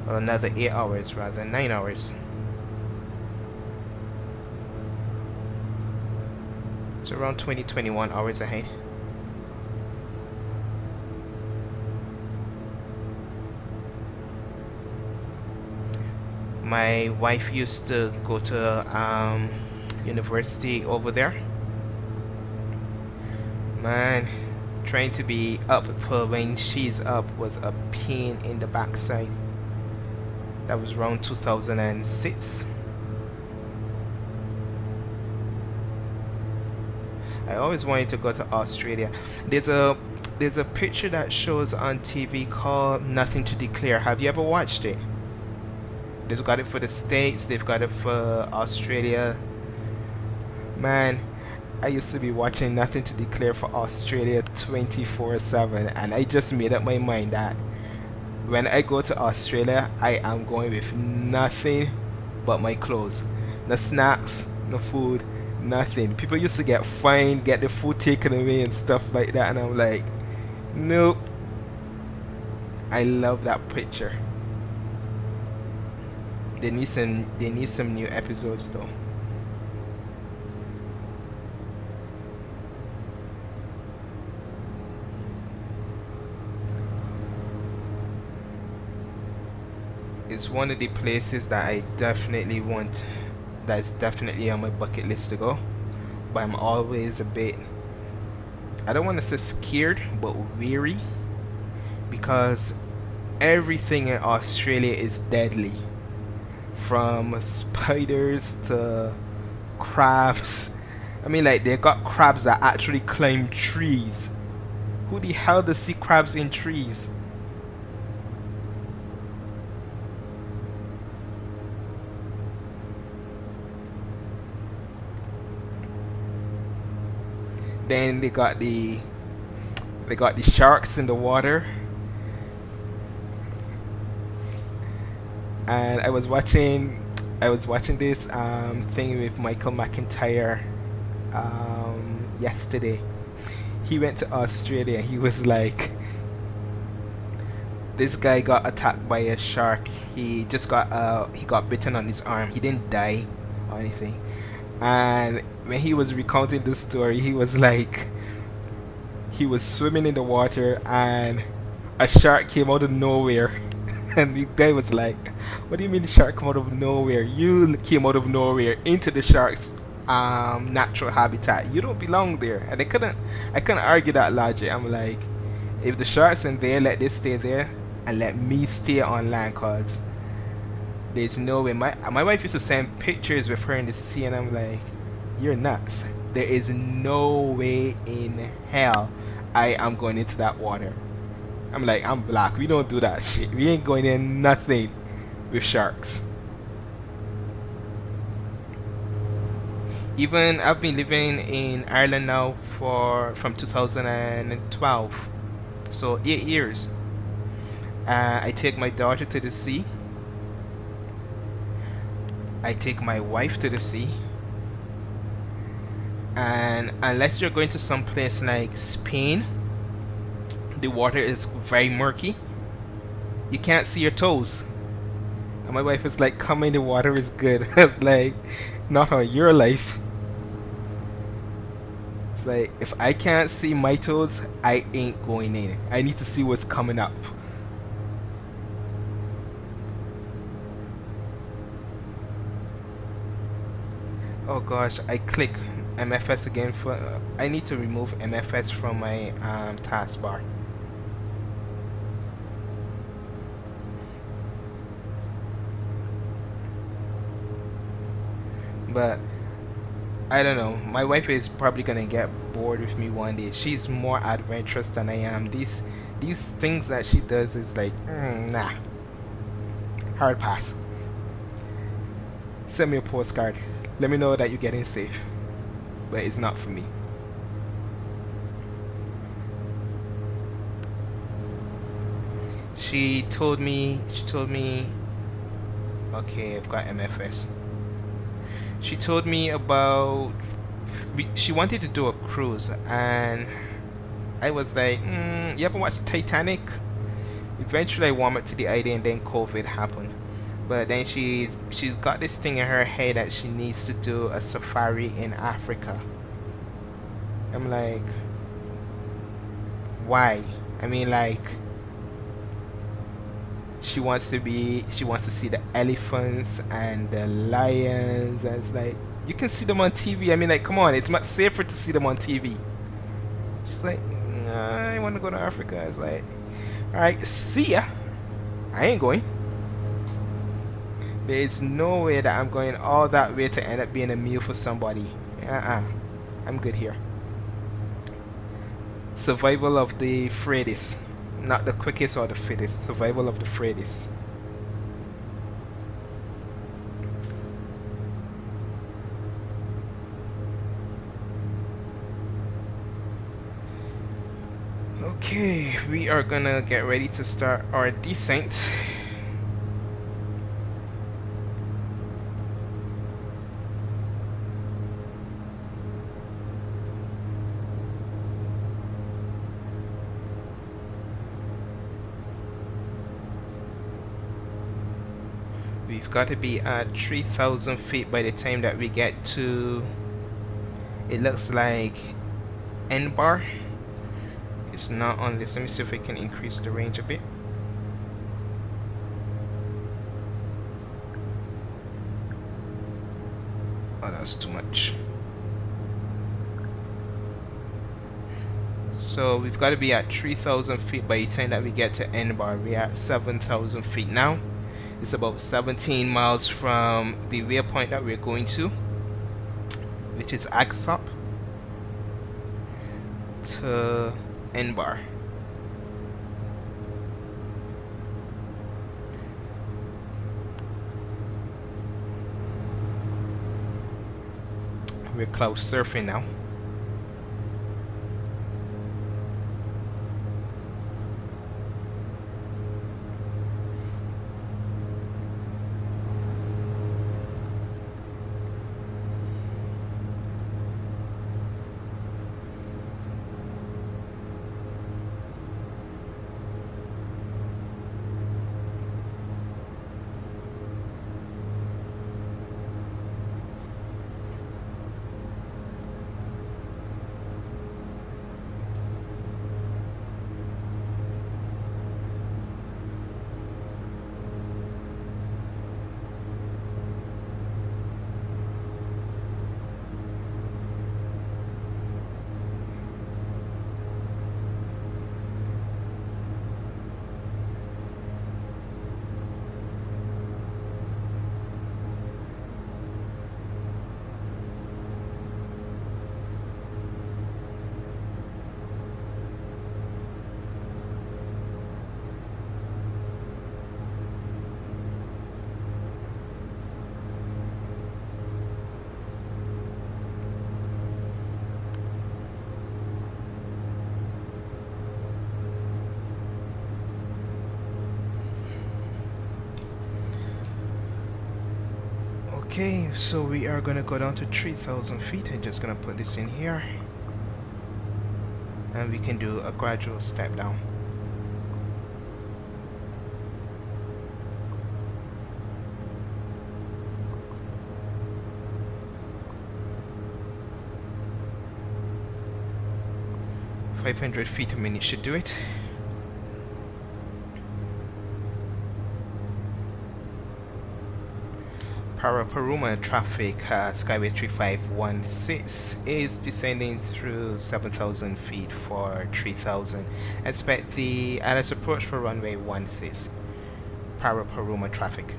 Or another 8 hours rather, 9 hours. So around 21 hours ahead. My wife used to go to university over there. Man, trying to be up for when she's up was a pain in the backside. That was around 2006. I always wanted to go to Australia. There's a picture that shows on TV called Nothing to Declare. Have you ever watched it? They've got it for the States, they've got it for Australia. Man, I used to be watching Nothing to Declare for Australia 24/7, and I just made up my mind that when I go to Australia, I am going with nothing but my clothes. no snacks, no food, nothing. People used to get fined, get the food taken away and stuff like that, and I'm like, nope. I love that picture. They need some new episodes though. It's one of the places that I definitely want, that's definitely on my bucket list to go, but I'm always a bit, I don't want to say scared, but weary, because everything in Australia is deadly, from spiders to crabs. I mean, like, they got crabs that actually climb trees. Who the hell does see crabs in trees? Then they got the sharks in the water. And I was watching this thing with Michael McIntyre yesterday. He went to Australia. He was like, this guy got attacked by a shark. He got bitten on his arm. He didn't die or anything. And when he was recounting this story, he was like, he was swimming in the water and a shark came out of nowhere. And the guy was like, what do you mean the shark came out of nowhere? You came out of nowhere into the shark's natural habitat. You don't belong there. And I couldn't argue that logic. I'm like, if the shark's in there, let this stay there and let me stay on land, cause there's no way. My wife used to send pictures with her in the sea, and I'm like, you're nuts. There is no way in hell I am going into that water. I'm like, I'm black. We don't do that shit. We ain't going in nothing with sharks. Even I've been living in Ireland now from 2012, so 8 years. I take my daughter to the sea. I take my wife to the sea. And unless you're going to some place like Spain, the water is very murky. You can't see your toes. And my wife is like, come in, the water is good. It's like, not on your life. It's like, if I can't see my toes, I ain't going in. I need to see what's coming up. Oh gosh, I click MFS again for. I need to remove MFS from my taskbar. But I don't know. My wife is probably gonna get bored with me one day. She's more adventurous than I am. These things that she does is like, nah, hard pass. Send me a postcard. Let me know that you're getting safe. But it's not for me. She told me, okay, I've got MFS. She told me about, she wanted to do a cruise, and I was like, you ever watched Titanic? Eventually I warmed up to the idea, and then COVID happened. But then she's got this thing in her head that she needs to do a safari in Africa. I'm like, why? I mean, like, she wants to see the elephants and the lions, and it's like, you can see them on TV. I mean, like, come on, it's much safer to see them on TV. She's like, nah, I want to go to Africa. It's like, all right, see ya. I ain't going. There is no way that I'm going all that way to end up being a meal for somebody. I'm good here. Survival of the fittest. Not the quickest or the fittest. Survival of the fittest. Okay, we are gonna get ready to start our descent. We've got to be at 3,000 feet by the time that we get to, it looks like, N bar. It's not on this. Let me see if we can increase the range a bit. Oh, that's too much. So we've got to be at 3,000 feet by the time that we get to N bar. We're at 7,000 feet now. It's about 17 miles from the waypoint that we're going to, which is Agsop, to N bar. We're cloud surfing now. Okay, so we are gonna go down to 3,000 feet. I'm just gonna put this in here, and we can do a gradual step down. "500 feet a minute should do it." Paraparuma traffic, Skyway 3516 is descending through 7,000 feet for 3,000. Expect the Alice approach for runway 16. Paraparuma traffic.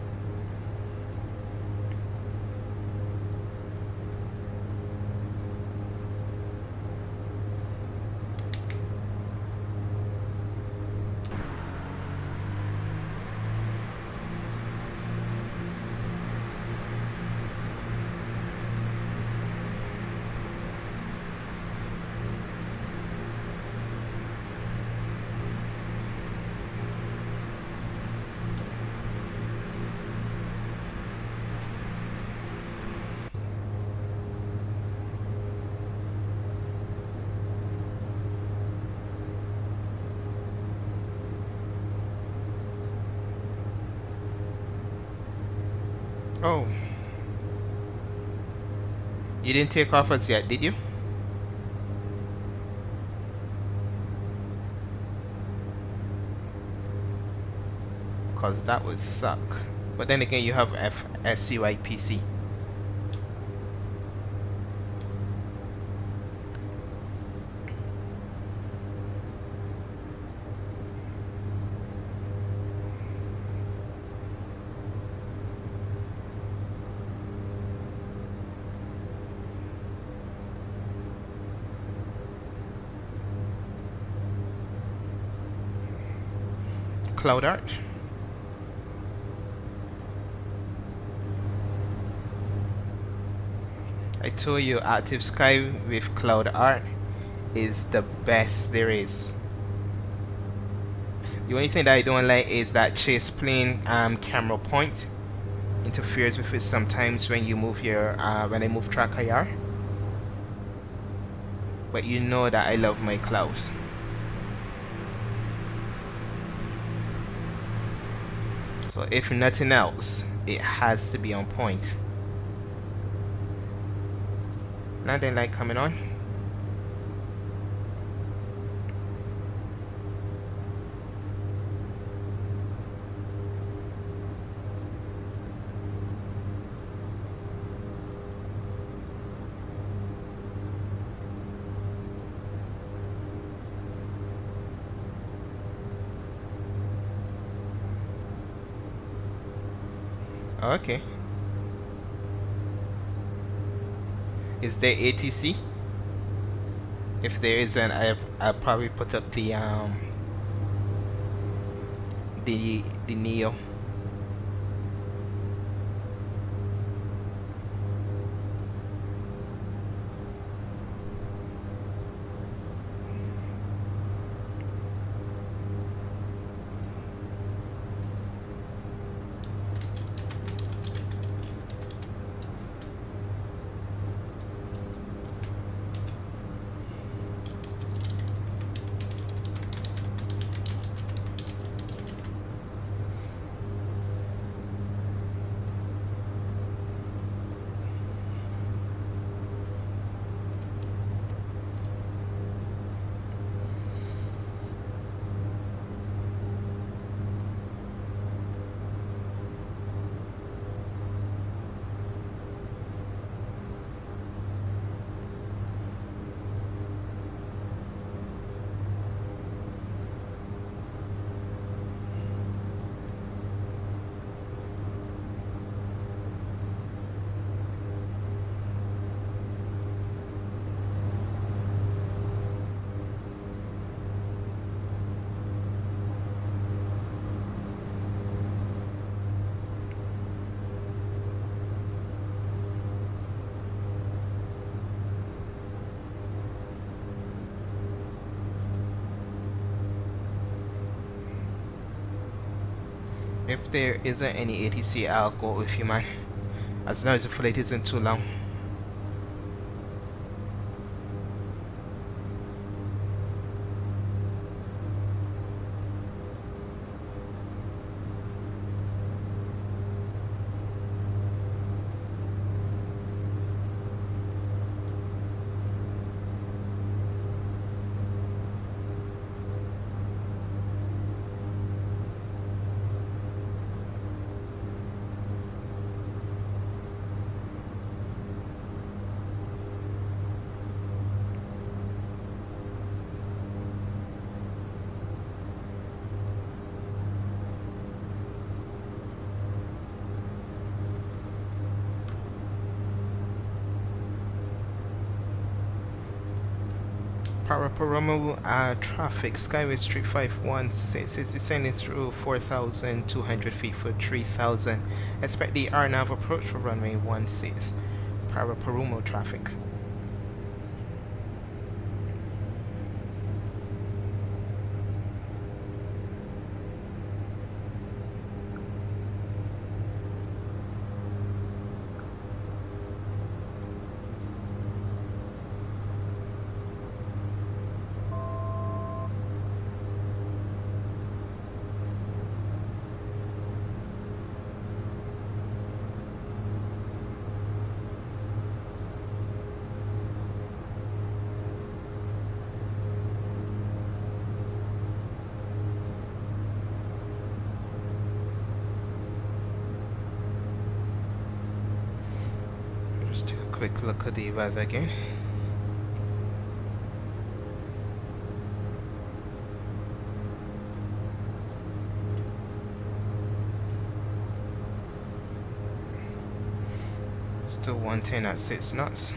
Oh, you didn't take off as yet, did you? Because that would suck. But then again, you have FSCYPC. Cloud art. I told you active sky with cloud art is the best there is. The only thing that I don't like is that chase plane camera point interferes with it sometimes when you move your when I move track IR. But you know that I love my clouds. So if nothing else, it has to be on point. Landing light coming on. Okay. Is there ATC? If there isn't, I'll probably put up the Neo. If there isn't any ATC, I'll go with you, man. As long as the flight isn't too long. Paraparamo traffic, Skyways 3516 is descending through 4,200 feet for 3,000. Expect the RNAV approach for runway 16. Paraparamo traffic. Just take a quick look at the weather again. Still 110 at 6 knots,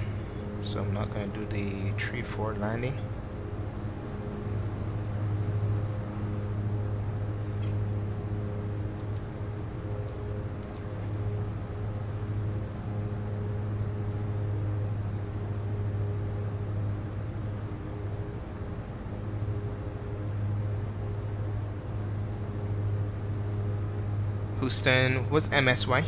so I'm not going to do the 3-4 landing. Houston, what's MSY?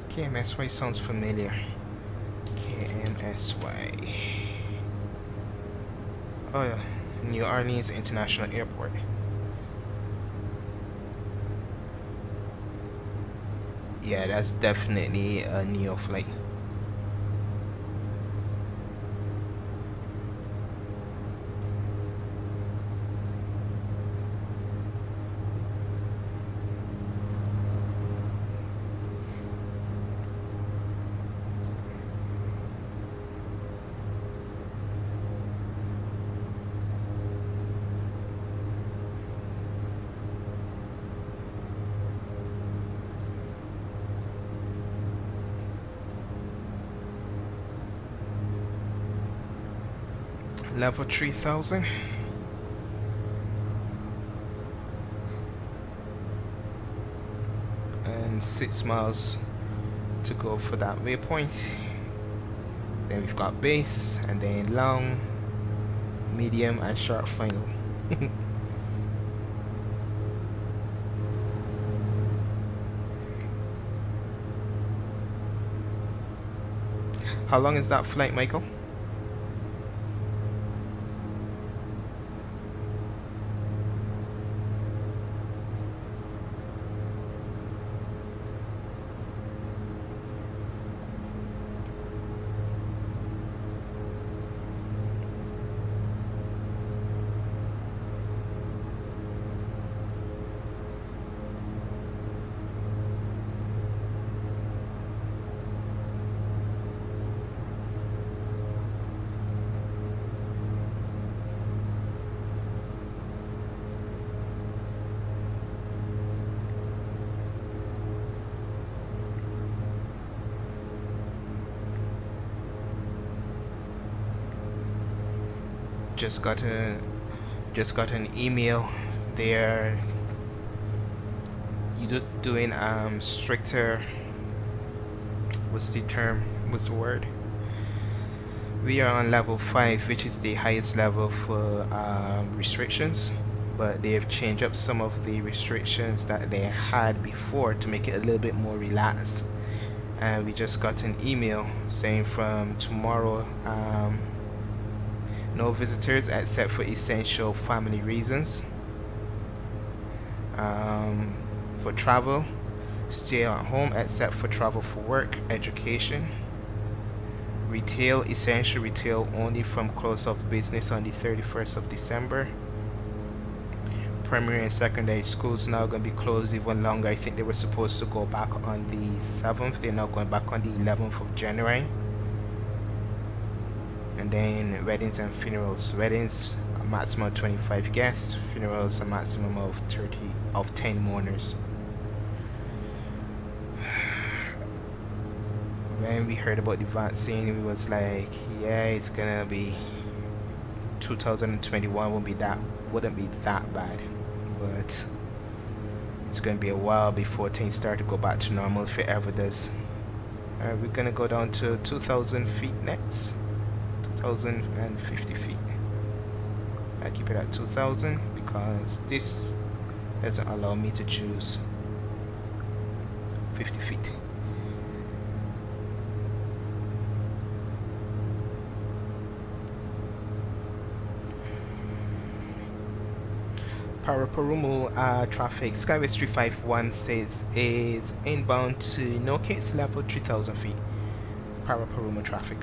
Okay, MSY sounds familiar. Okay. KMSY. Oh yeah, New Orleans International Airport. Yeah, that's definitely a neo flight. Level 3000. And 6 miles to go for that waypoint. Then we've got base, and then long, medium, and short final. How long is that flight, Michael? Just got an email. They're doing stricter, what's the word, we are on level 5, which is the highest level for restrictions, but they have changed up some of the restrictions that they had before to make it a little bit more relaxed. And we just got an email saying from tomorrow, no visitors except for essential family reasons. For travel, stay at home except for travel for work, education. Retail, essential retail only from close of business on the 31st of December. Primary and secondary schools now going to be closed even longer. I think they were supposed to go back on the 7th. They're now going back on the 11th of January. And then weddings and funerals. Weddings, a maximum of 25 guests. Funerals, a maximum of 10 mourners. When we heard about the vaccine, we was like, yeah, it's gonna be 2021 wouldn't be that bad, but it's gonna be a while before things start to go back to normal, if it ever does. We're gonna go down to 2,000 feet next. 2,050 feet. I keep it at 2,000 because this doesn't allow me to choose 50 feet. Paraparumo traffic, Skyway 351 says is inbound to Norcates level 3,000 feet. Paraparumo traffic.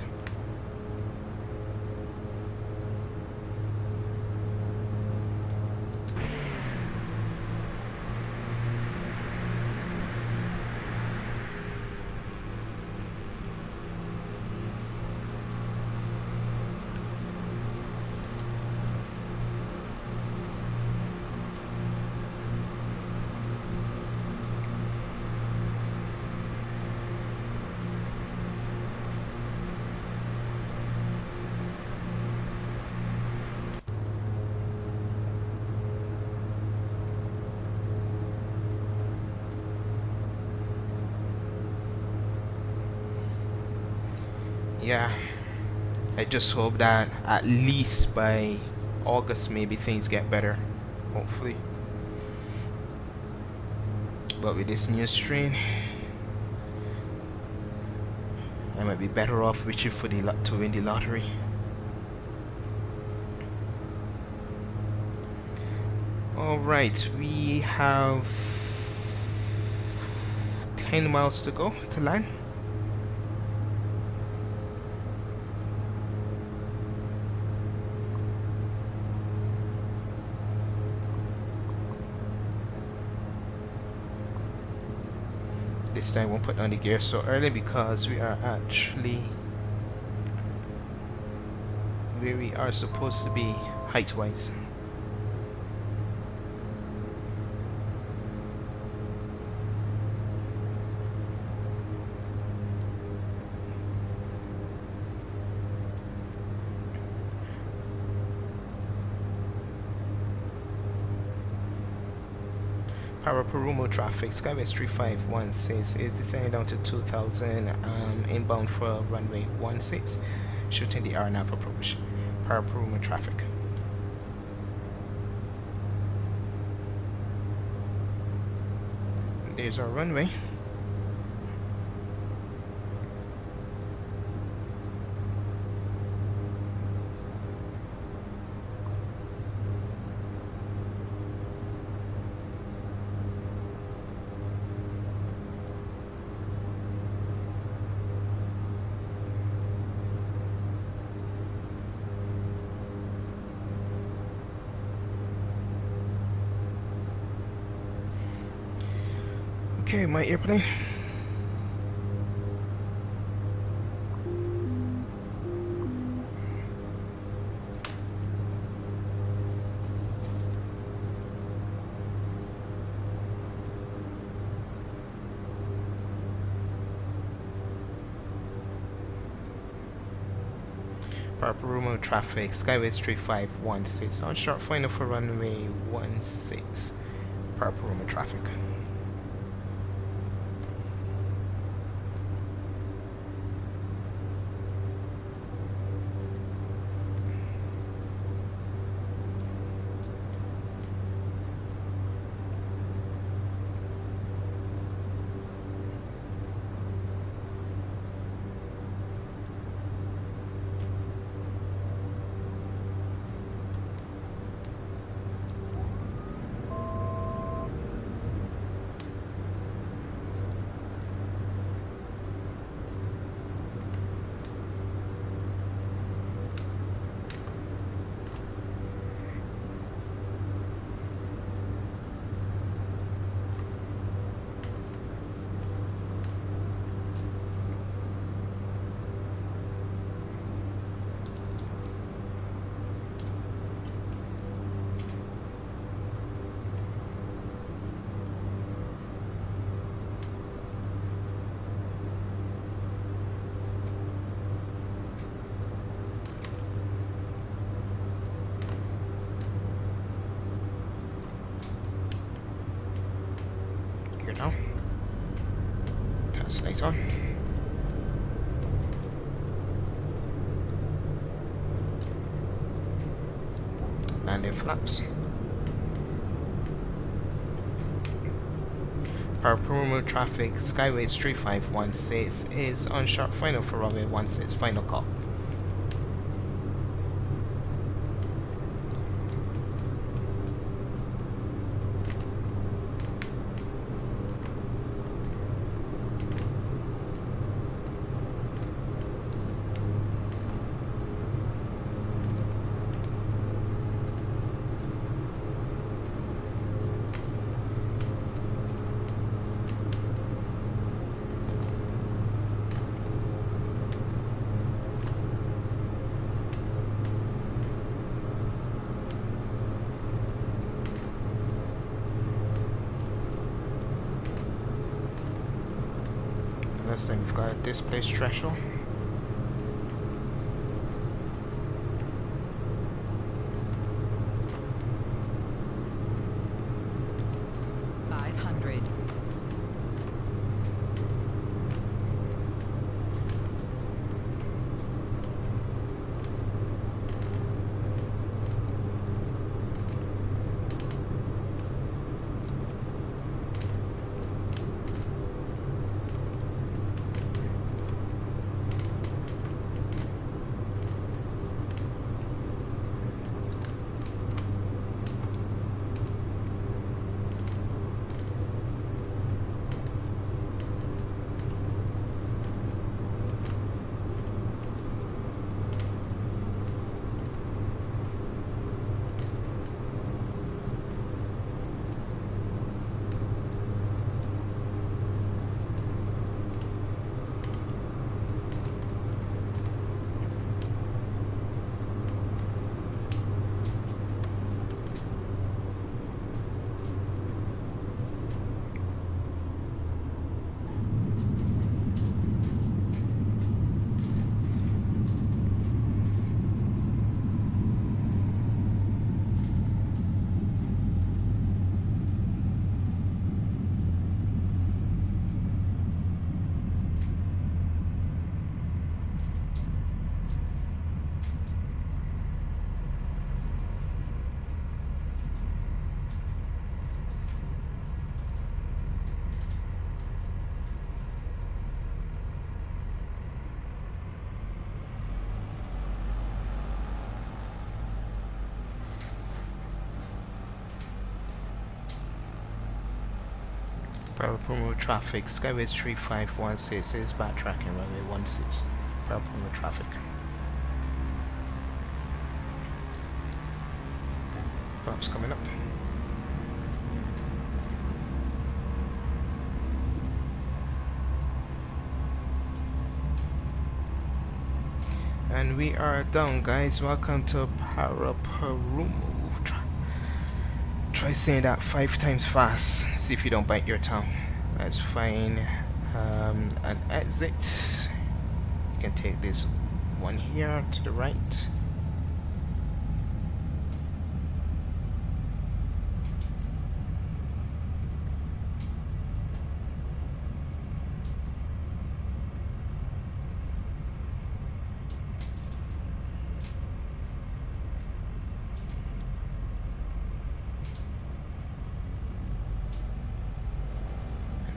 Yeah, I just hope that at least by August maybe things get better, hopefully. But with this new strain, I might be better off reaching for the lot to win the lottery. Alright, we have 10 miles to go to land. This time we'll put on the gear so early because we are actually where we are supposed to be height-wise. Paraperumo traffic, Skywest 3516 is descending down to 2000, inbound for runway 16, shooting the RNAV approach. Paraperumo traffic. There's our runway. Okay, my airplane. Paraperumo traffic, Skywest 3516 on short final for runway 16. Paraperumo traffic. Now, translate on. Landing flaps. Paraperumo traffic, Skyways 3516 is on sharp final for runway 16, final call. Then we've got a display threshold. Promo traffic. Skyway 3516 is backtracking runway 16. Promo traffic. Flaps coming up. And we are done, guys. Welcome to Paraparumu. Try saying that 5 times fast. See if you don't bite your tongue. That's fine. An exit. You can take this one here to the right.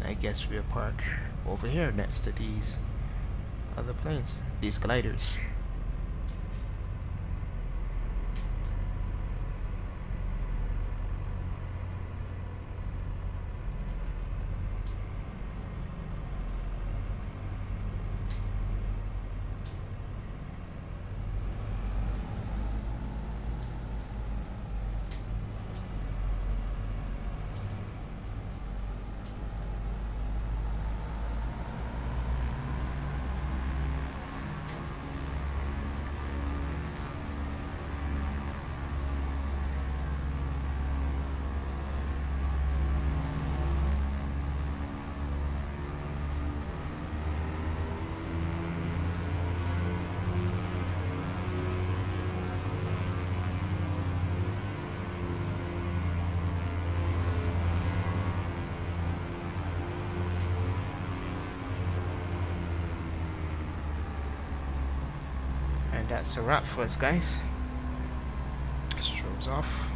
I guess we'll park over here next to these other planes, these gliders. And that's a wrap for us, guys. Strobes off.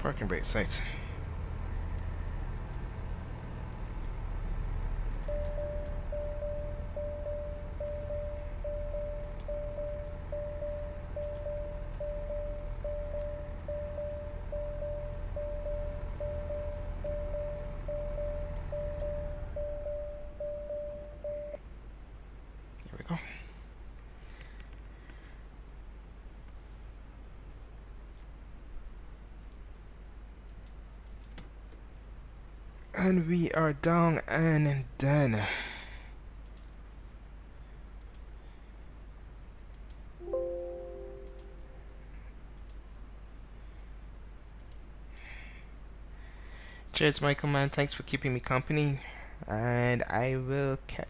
Parking brake sites. There we go. And we are down and done. Cheers, Michael, man. Thanks for keeping me company. And I will catch